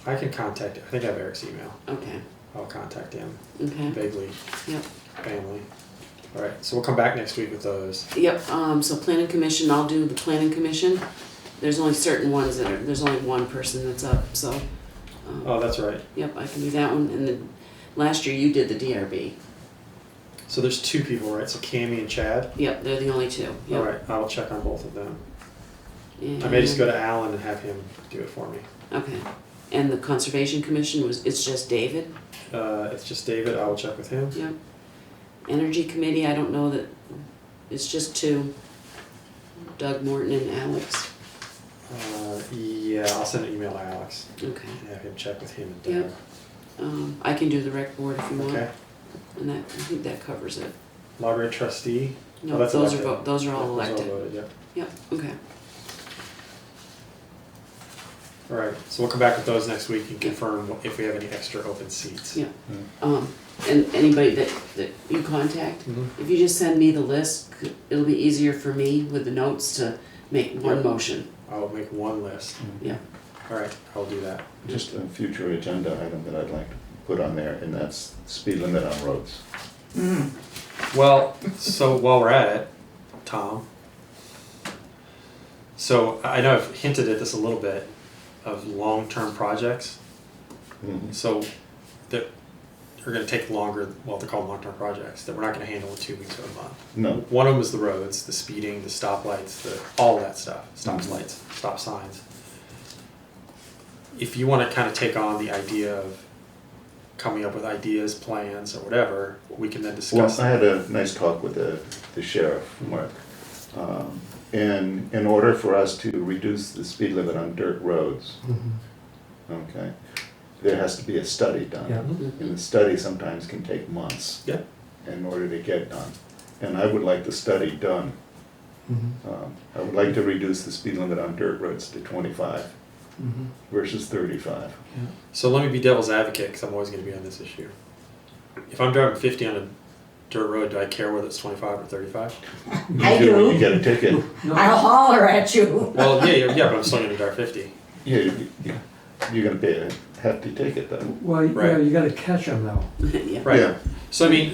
I can contact, I think I have Eric's email. Okay, I'll contact him. okay, Vaguely. Yep. Family. All right, so we'll come back next week with those. yep, so planning commission, I'll do the planning commission. There's only certain ones that are, there's only one person that's up, so. Oh, that's right. Yep, I can do that one, and then last year you did the DRB. So there's two people, right? So Cammie and Chad. Yep, they're the only two, yep. All right, I will check on both of them. And- I may just go to Alan and have him do it for me. Okay, and the conservation commission it's just David? It's just David. I will check with him. Yep. Energy committee, I don't know that, it's just two, Doug Morton and Alex. Yeah, I'll send an email to Alex Okay. and have him check with him and Doug. Yep. I can do the rec board if you want, Okay. and that, I think that covers it. Library trustee. No, that's those are, elected. those are all Those elected. voted, yep. Yep, okay. All right, so we'll come back with those next week and confirm if we have any extra open seats. Yeah. And anybody that you contact, Mhm. if you just send me the list, it'll be easier for me with the notes to make one Yep. motion. I'll make one list. Yeah. All right, I'll do that. Just a future agenda item that I'd like to put on there, and that's speed limit on roads. Well, so while we're at it, Tom. So I know I've hinted at this a little bit of long-term projects. Mhm. So that are going to take longer. Well, they're called long-term projects that we're not going to handle in 2 weeks or a month. No, One of them is the roads, the speeding, the stoplights, all of that stuff. Stop lights, stop signs. If you want to kind of take on the idea of coming up with ideas, plans, or whatever, we can then well, discuss. I had a nice talk with the sheriff, Mark. And in order for us to reduce the speed limit on dirt roads, okay, there has to be a study done. Yeah. And the study sometimes can take months Yeah. in order to get done. And I would like the study done. I would like to reduce the speed limit on dirt roads to 25 versus 35. So let me be devil's advocate, because I'm always going to be on this issue. If I'm driving 50 on a dirt road, do I care whether it's 25 or 35? I You do when you do. get a ticket. I'll holler at you. Well, yeah, but I'm still going to drive 50. Yeah, you're gonna pay a hefty ticket though. Well, yeah, Right. you gotta catch them though. Yeah. Right. Yeah. So I mean,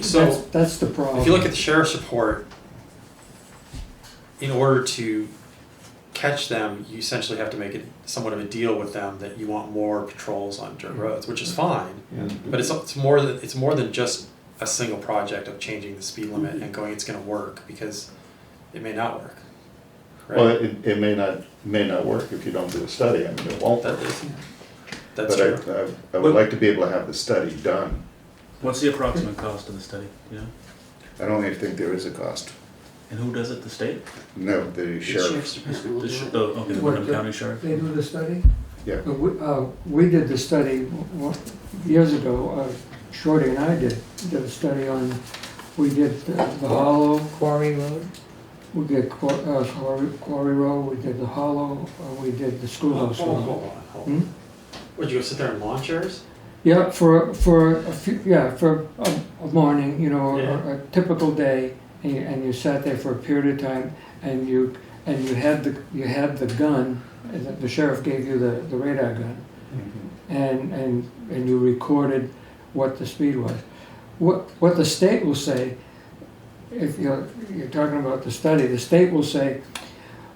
That's the problem. if you look at the sheriff's report, in order to catch them, you essentially have to make it somewhat of a deal with them that you want more patrols on dirt roads, which is fine. But it's more than just a single project of changing the speed limit and going it's going to work, because it may not work. Right? Well, it may not work if you don't do a study. I mean, it won't work. That's But true. I would like to be able to have the study done. What's the approximate cost of the study? You know? I don't even think there is a cost. And who does it? The state? No, the The sheriff. sheriff's department will The do sh- it. okay, the What, Wyndham County Sheriff. They do the study? Yeah. We did the study years ago, Shorty and I did a study on, we did the Hollow. Quarry Road? We did Quarry Road, we did the Hollow, we did the schoolhouse Hold on, road. hold on. Would you go sit there in lawn chairs? Yeah, for a few, for a morning, you know, Yeah. a typical day, and you sat there for a period of time, and you had the gun, and the sheriff gave you the radar gun, and you recorded what the speed was. What the state will say, if you're talking about the study, the state will say,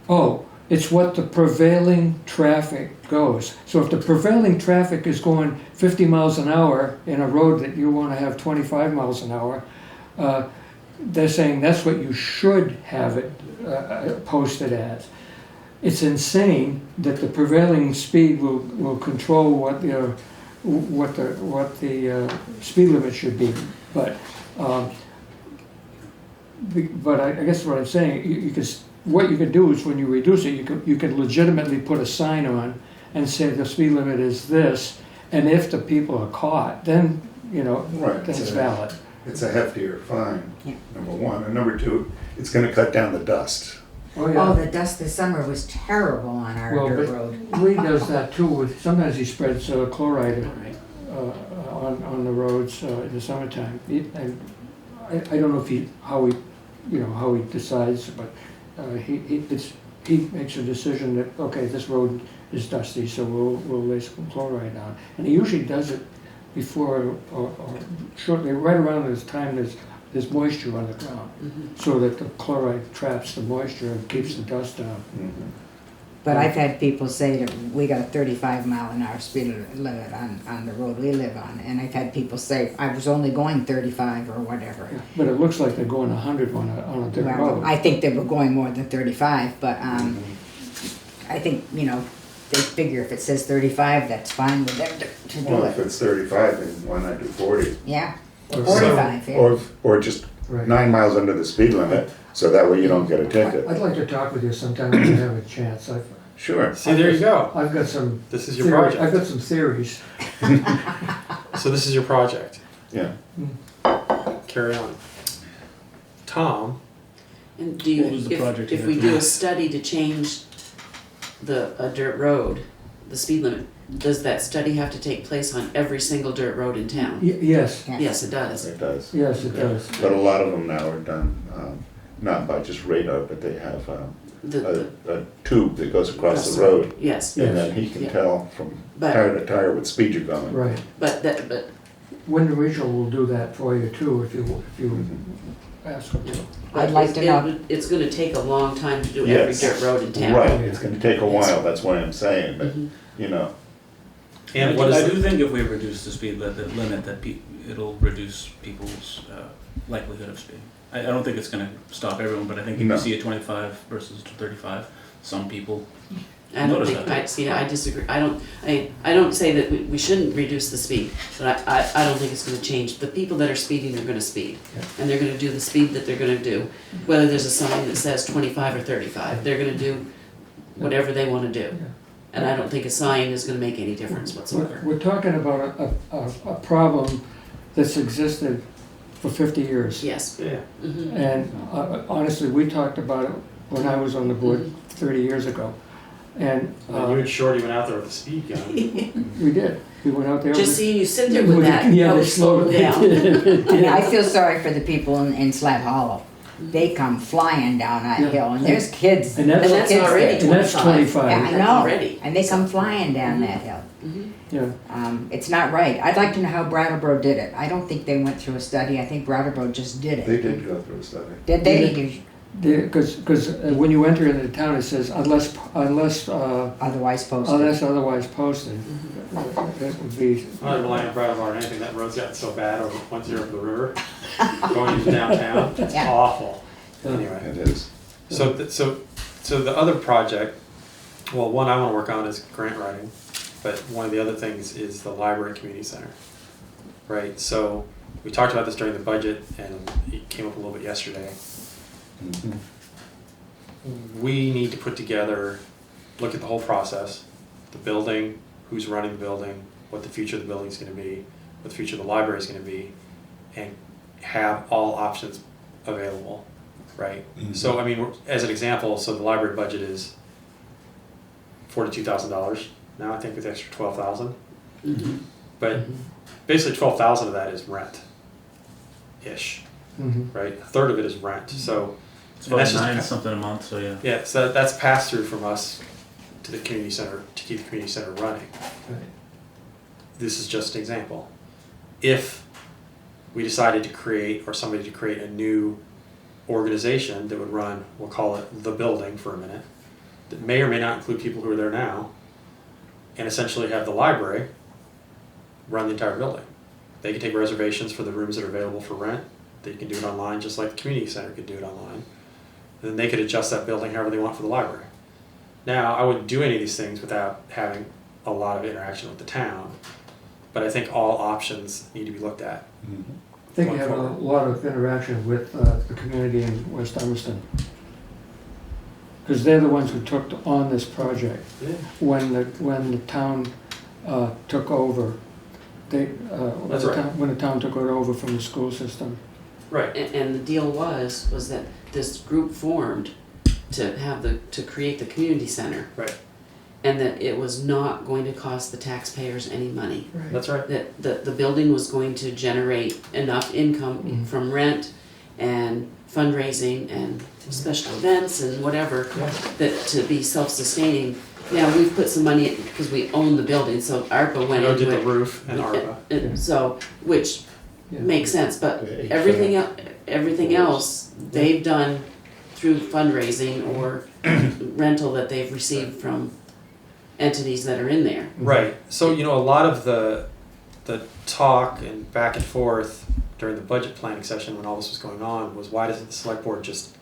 oh, it's what the prevailing traffic goes. So if the prevailing traffic is going 50 miles an hour in a road that you want to have 25 miles an hour, they're saying that's what you should have it posted as. It's insane that the prevailing speed will control what the speed limit should be. But I guess what I'm saying, what you could do is when you reduce it, you can legitimately put a sign on and say the speed limit is this, and if the people are caught, then, you know, Right, then it's so- valid. It's a heftier fine, Yeah. number one. And number two, it's gonna cut down the dust. Oh, Oh, yeah. the dust this summer was terrible on our Well, dirt but road. Lee does that too, with, sometimes he spreads chloride on the roads in the summertime. And I don't know if how he decides, but he makes a decision that, okay, this road is dusty, so we'll lay some chloride on. And he usually does it before or shortly, right around this time there's moisture on the ground, so that the chloride traps the moisture and keeps the dust down. But I've had people say that we got a 35-mile-an-hour speed limit on the road we live on, and I've had people say, I was only going 35 or whatever. But it looks like they're going 100 on a dirt Well, road. I think they were going more than 35, but I think, you know, they figure if it says 35, that's fine with them to do Well, if it. it's 35, then why not do 40? Yeah, Or 45, yeah. Or just Right. 9 miles under the speed limit, so that way you don't get a ticket. I'd like to talk with you sometime when you have a chance. Sure. See, there you go. I've got some This is your theories. project. I've got some theories. So this is your project. Yeah. Carry on. Tom, And do you, What was the project if you we had? do a study to change a dirt road, the speed limit, does that study have to take place on every single dirt road in town? Yes, Yes, it does. It does. yes, it does. But a lot of them now are done, not by just radar, but they have a tube that goes across the road. Yes, And then he can Yeah. tell from But- tire to tire what speed you're going. Right. but Wyndham Regional will do that for you too, if you ask them to. I'd like to know. It's gonna take a long time to do every Yes. dirt road in town. Right, it's gonna take a while, that's why I'm saying, but, you know, and what is I the, do think if we reduce the speed limit, that it'll reduce people's likelihood of speeding. I don't think it's gonna stop everyone, but I think if No. you see a 25 versus 35, some people I don't notice think, that. I disagree. I don't say that we shouldn't reduce the speed, but I don't think it's gonna change. The people that are speeding are gonna speed. And they're gonna do the speed that they're gonna do. Whether there's a sign that says 25 or 35, they're gonna do whatever they wanna do. And I don't think a sign is gonna make any difference whatsoever. We're talking about a problem that's existed for 50 years. Yes. yeah. Mhm. And honestly, we talked about it when I was on the board 30 years ago. And When you and Shorty went out there with a speed gun. we did. We went out there. Just seeing you sit there with that, Yeah, that they would slow slowed down. And I feel sorry for the people in Slab Hollow. They come flying down that Yeah. hill, and there's kids. And And that's, that's kids already and that's 25. 25. Yeah, I That's know. already. And they come flying down that hill. Yeah. It's not right. I'd like to know how Brattleboro did it. I don't think they went through a study. I think Brattleboro just did they it. did go through a study. Did they? Because when you enter into town, it says unless Otherwise posted. otherwise posted. It would be. I'm not relying on Brattleboro or anything. That road's gotten so bad over once you're over the river, going into downtown. It's Yeah. awful. Anyway, It is. so the other project, well, one I want to work on is grant writing, but one of the other things is the library community center. Right. So we talked about this during the budget, and it came up a little bit yesterday. Mhm. We need to put together, look at the whole process, the building, who's running the building, what the future of the building is going to be, what the future of the library is going to be, and have all options available, right? So, I mean, as an example, so the library budget is $42,000. Now I think it's extra $12,000, but basically 12,000 of that is rent-ish, right? A third of it is rent. So. It's And about that's just 9 pa- something a month, so yeah. Yeah, so that's passed through from us to the community center to keep the community center running. This is just an example. If we decided to create, or somebody to create a new organization that would run, we'll call it the building for a minute, that may or may not include people who are there now, and essentially have the library run the entire building. They can take reservations for the rooms that are available for rent. They can do it online just like the community center could do it online. And then they could adjust that building however they want for the library. Now, I wouldn't do any of these things without having a lot of interaction with the town, but I think all options need to be looked at. I think you have a lot of interaction with the community in West Dummerston. because they're the ones who took on this project. Yeah. When the town took over, That's right. when the town took it over from the school system. Right. And the deal was that this group formed to create the community center. Right. And that it was not going to cost the taxpayers any money. That's right. That the building was going to generate enough income from rent and fundraising and special events and whatever, that to be self-sustaining. Now, we've put some money, because we own the building, so ARPA went I into did it. the roof and ARPA. And so, which Yeah. makes sense, but Yeah, everything else, they've done through fundraising or rental that they've received from entities that are in there. Right. So, you know, a lot of the talk and back and forth during the budget planning session when all this was going on was, why doesn't the select board just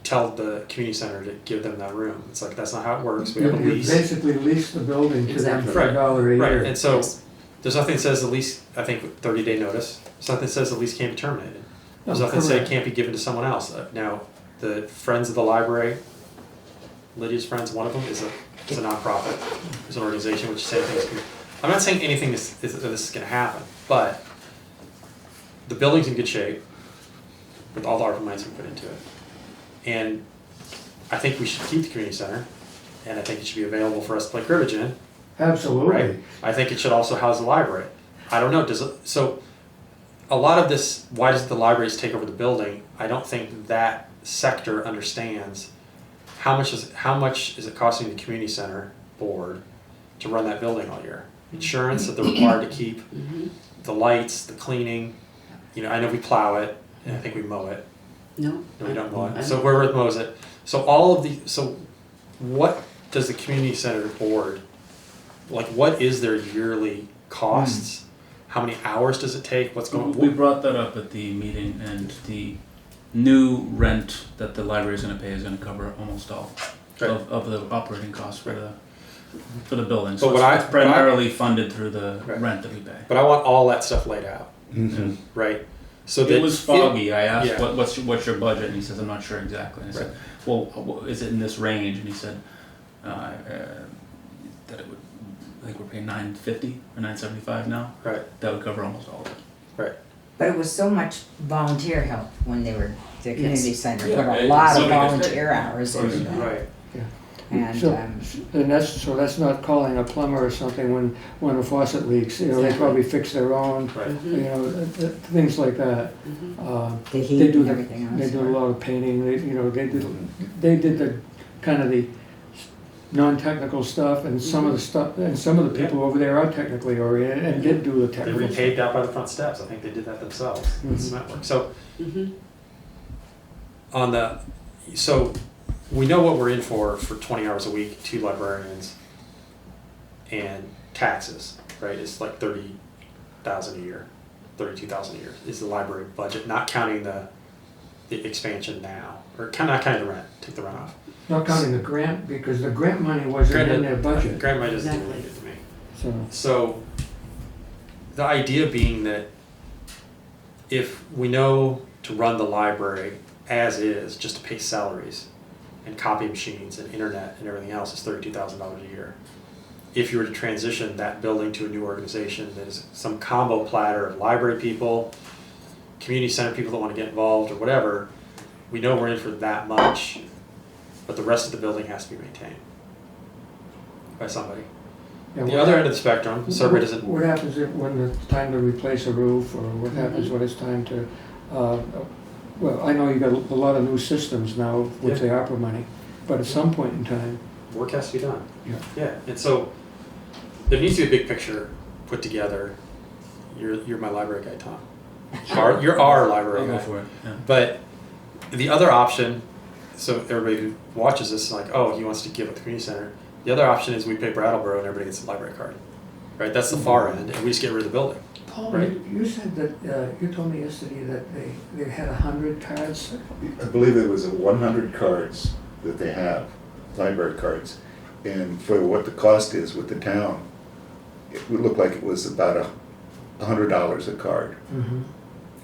tell the community center to give them that room? It's like, that's not how it works. We have a You lease. basically lease the building to them Exactly. for $1 a year. Right. And so Yes. there's nothing that says the lease, I think 30-day notice. There's nothing that says the lease can't be terminated. There's Oh, nothing that says it correct. can't be given to someone else. Now, the Friends of the Library, Lydia's Friends, one of them, is a nonprofit. It's an organization which says things. I'm not saying anything this is going to happen, but the building's in good shape with all the ARPA monies we put into it. And I think we should keep the community center, and I think it should be available for us to play cribbage in. Absolutely. Right. I think it should also house the library. I don't know, does it, so a lot of this, why does the libraries take over the building? I don't think that sector understands how much is it costing the community center board to run that building all year? Insurance that they're required to keep, the lights, the cleaning, you know, I know we plow it, and I think we mow it. No? No, we don't mow I it. So whoever mows it. So all of so what does the community center board, like, what is their yearly costs? How many hours does it take? What's going We brought that up at the meeting, and the new rent that the library is going to pay is going to cover almost all of the operating costs for the building. So it's primarily funded through the rent that we pay. But I want all that stuff laid out, Mhm. right? So It was foggy. I asked, Yeah. what's your budget? And he says, I'm not sure exactly. And I said, well, is it in this range? And he said that it would, I think we're paying $950 or $975 now. Right. That would cover almost all of it. Right. But it was so much volunteer help when they were, the community center, Yeah, put a it's lot of something that's volunteer hours into that. Right. And, And that's not calling a plumber or something when a faucet leaks, you know, they Exactly. probably fix their own, Right. you know, things like that. the They heat do and everything else. They do a lot of painting, they did the kind of the non-technical stuff, and some of the stuff, and some of the people over there are technically oriented and did do the They technical stuff. repaved out by the front steps. I think they did that themselves. It's cement work. So so we know what we're in for 20 hours a week, 2 librarians, and taxes, right? It's like $30,000 a year, $32,000 a year is the library budget, not counting the expansion now, or not counting the rent. Take the rent off. Not counting the grant, because the grant money wasn't in their budget, Grant money doesn't do Exactly. anything to me. so. So the idea being that if we know to run the library as is, just to pay salaries and copy machines and internet and everything else, is $32,000 a year. If you were to transition that building to a new organization that is some combo platter of library people, community center people that want to get involved or whatever, we know we're in for that much, but the rest of the building has to be maintained by somebody. Yeah, The what other hap- end of the spectrum, Survey doesn't. What happens when it's time to replace a roof, or what happens when it's time to, well, I know you got a lot of new systems now with the ARPA money, but at some point in time, Work has to be done. Yeah. Yeah, and so there needs to be a big picture put together. You're my library guy, Tom. You're our library I'll guy. go for it. Yeah. But the other option, so everybody who watches this is like, oh, he wants to give up the community center. The other option is we pay Brattleboro and everybody gets a library card. Right? That's the far end, and we just get rid of the building. Paul, Right. you said that, you told me yesterday that they had 100 cards. I believe it was 100 cards that they have, library cards. And for what the cost is with the town, it would look like it was about $100 a card. Mm-hmm.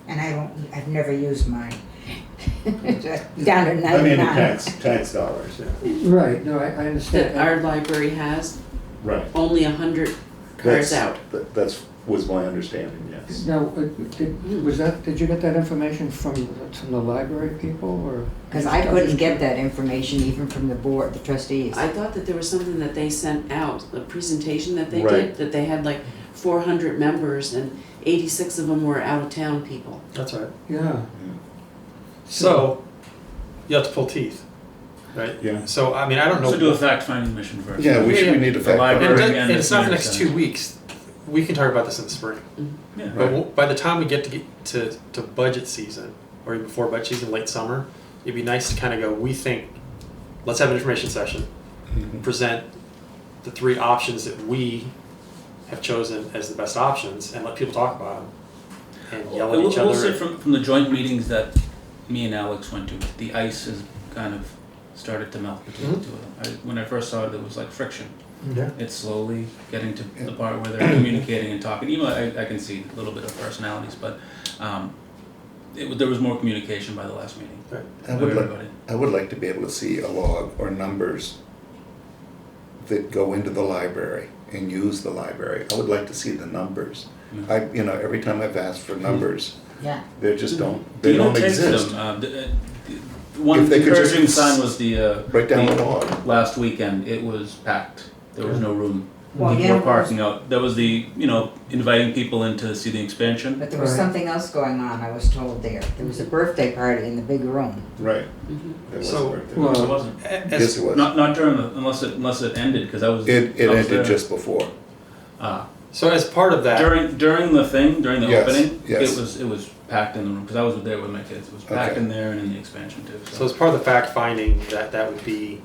And I've never used mine. Down to 99. I mean, tax dollars, yeah. Right, no, I understand. That our library has Right. only 100 cards out. That's, was my understanding, yes. Now, did you get that information from the library people, or? Because I couldn't get that information even from the board, the trustees. I thought that there was something that they sent out, a presentation that they Right. did, that they had like 400 members and 86 of them were out of town people. That's right. Yeah. So, you have to pull teeth, right? Yeah. So, I mean, I don't know. So do a fact-finding mission first. Yeah, we need to The fact. library. And it's not the next Center. 2 weeks. We can talk about this in the spring. Yeah. But by the time we get to budget season, or even before budget season, late summer, it'd be nice to kind of go, we think, let's have an information session, present the 3 options that we have chosen as the best options, and let people talk about them, and yell at each I will other. say from the joint meetings that me and Alex went to, the ice has kind of started to melt between the two of them. When I first saw it, there was like friction. Yeah. It's slowly getting to the part where they're communicating and talking. Even I can see a little bit of personalities, but there was more communication by the last meeting. Right. I would like to be able to see a log or numbers that go into the library and use the library. I would like to see the numbers. Yeah. Every time I've asked for numbers, Yeah. they just don't Take exist. them. One If they could just encouraging sign was the Right down the log. last weekend. It was packed. There was no room. Well, People yeah, were parking out. There was the inviting people in to see the expansion. But there was Right. something else going on, I was told there. There was a birthday party in the big room. Right. It was So- worth it. Well, It wasn't. Yes, it was. Not during unless it ended because I was. It I was ended there. just before. So as part of that, During the Yes, opening, yes. it was packed in the room because I was there with my kids. It was packed Okay. in there and in the expansion too. so as part of the fact finding, that would be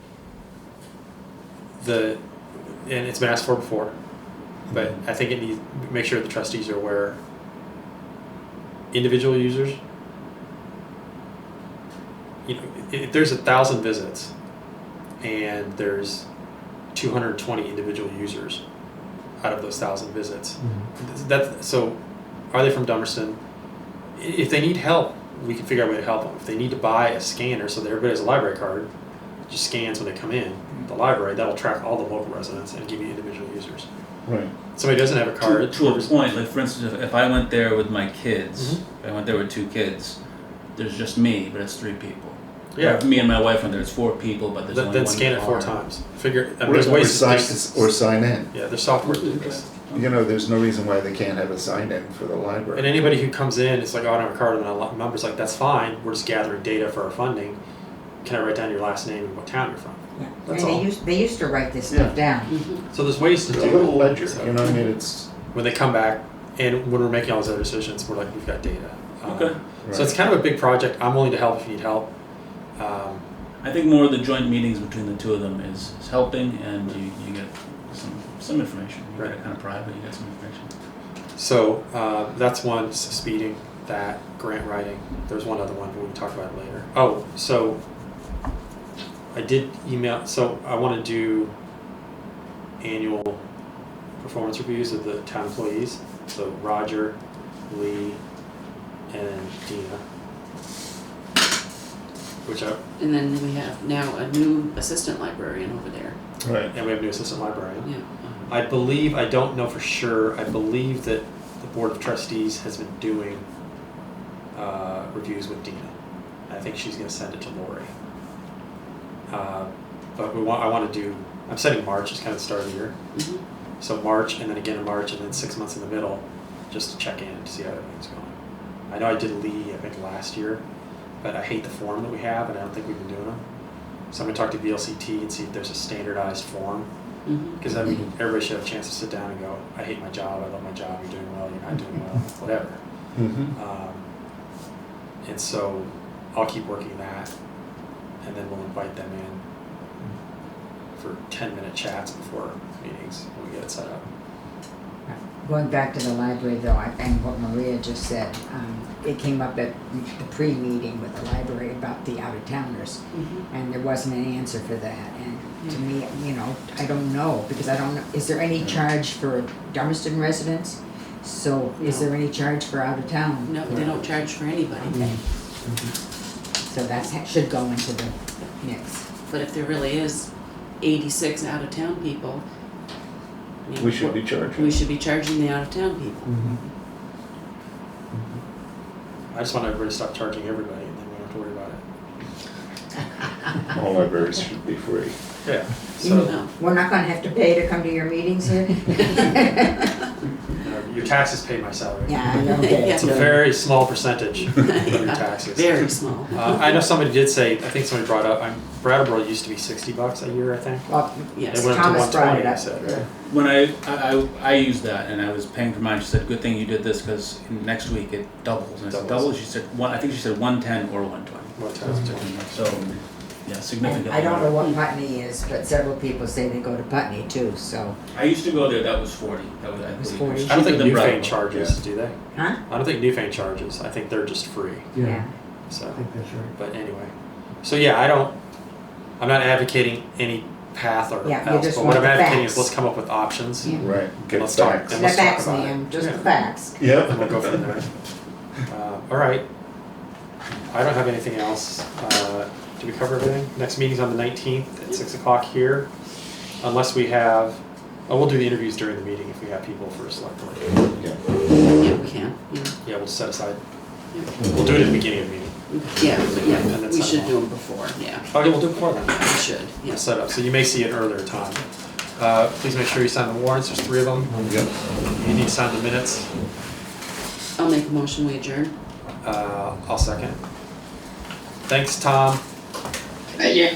and it's been asked for before, but I think it needs, make sure the trustees are aware, individual users, if there's 1,000 visits and there's 220 individual users out of those 1,000 visits, so are they from Dummerston? If they need help, we can figure out a way to help them. If they need to buy a scanner so that everybody has a library card, just scans when they come in the library, that'll track all the local residents and give you individual users. Right. Somebody doesn't have a card. To a point, like for instance, if I went there with my kids, if I went there with 2 kids, there's just me, but it's 3 people. Yeah. Or if me and my wife went there, it's 4 people, but there's only Then one scan it 4 car. times. There's Or ways sign in. Yeah, there's software to do this. There's no reason why they can't have a sign in for the library. And anybody who comes in, it's like, oh, I don't have a card, and a member's like, that's fine. We're just gathering data for our funding. Can I write down your last name and what town you're from? Yeah. That's And all. they used to write this stuff down. So there's ways to It's do a little it. ledger, So it's. when they come back, and when we're making all those other decisions, we're like, we've got data. Okay. So it's kind of a big project. I'm willing to help if you need help. I think more of the joint meetings between the 2 of them is helping, and you get some information. You get it kind of private, you get some information. So that's one, speeding, that, grant writing. There's one other one, but we can talk about it later. Oh, so I did email, so I want to do annual performance reviews of the town employees. So Roger, Lee, and Dina. And then we have now a new assistant librarian over there. Right. And we have a new assistant librarian. Yeah. I don't know for sure, I believe that the Board of Trustees has been doing reviews with Dina. I think she's going to send it to Lori. But I want to do, I'm setting March as kind of the start of the year. So March, and then again in March, and then 6 months in the middle, just to check in to see how everything's going. I know I did Lee, I think last year, but I hate the form that we have, and I don't think we've been doing them. So I'm going to talk to VLCT and see if there's a standardized form. Because I mean, everybody should have a chance to sit down and go, I hate my job, I love my job, you're doing well, you're not doing well, whatever. And so I'll keep working that, and then we'll invite them in for 10-minute chats before meetings when we get it set up. Going back to the library though, and what Maria just said, it came up at the pre-meeting with the library about the out-of-towners, and there wasn't an answer for that. And to me, I don't know, because I don't know, is there any charge for Dummerston residents? So is No. there any charge for out-of-town? No, they don't charge for anybody. Okay. So should go into the mix. But if there really is 86 out-of-town people, I mean, We should be charging. we should be charging the out-of-town people. I just want everybody to stop charging everybody, and then we don't have to worry about it. All libraries should be free. Yeah. You So No. We're not gonna have to pay to come to your meetings here? your taxes pay my salary. Yeah, I know that. It's a very small percentage of your taxes. Very small. I know somebody did say, I think somebody brought up, Brattleboro used to be $60 a year, I think. Well, Yes. They went up to Thomas brought 120, it I up. said, right? When I used that and I was paying for mine, she said, "Good thing you did this because next week it doubles." And I said, Doubles. "Doubles?" She said, "I think she said 110 or 120." 110. So, yeah, And significantly. I don't know more. what Putney is, but several people say they go to Putney too, so, I used to go there. That was 40. That was, I was believe, 40. I don't think cheaper than Newfane Brattleboro. charges, do they? huh? I don't think Newfane charges. I think they're just free. Yeah, So, I think that's right. but anyway. So yeah, I'm not advocating any path or Yeah, you else, just but want what I'm the advocating facts. is let's come up with options. Yeah. Right, get Let's talk. facts. And The let's talk facts, about it. ma'am, just the Yeah. facts. And Yep. we'll go from there. All right. I don't have anything else. Did we cover everything? Next meeting's on the 19th at 6 o'clock here. Unless we have, we'll do the interviews during the meeting if we have people for select board. Yeah, we can. Yeah, Yeah, we'll set aside, we'll do it at the beginning of the meeting. yeah, And then we sign should off. do them before. Yeah, Okay, we'll do it before then. we should. Yeah, Yeah. set up. So you may see it earlier time. Please make sure you sign the warrants. There's 3 of them. Yep. You need to sign the minutes. I'll make a motion. We adjourn. I'll second. Thanks, Tom. Thank you.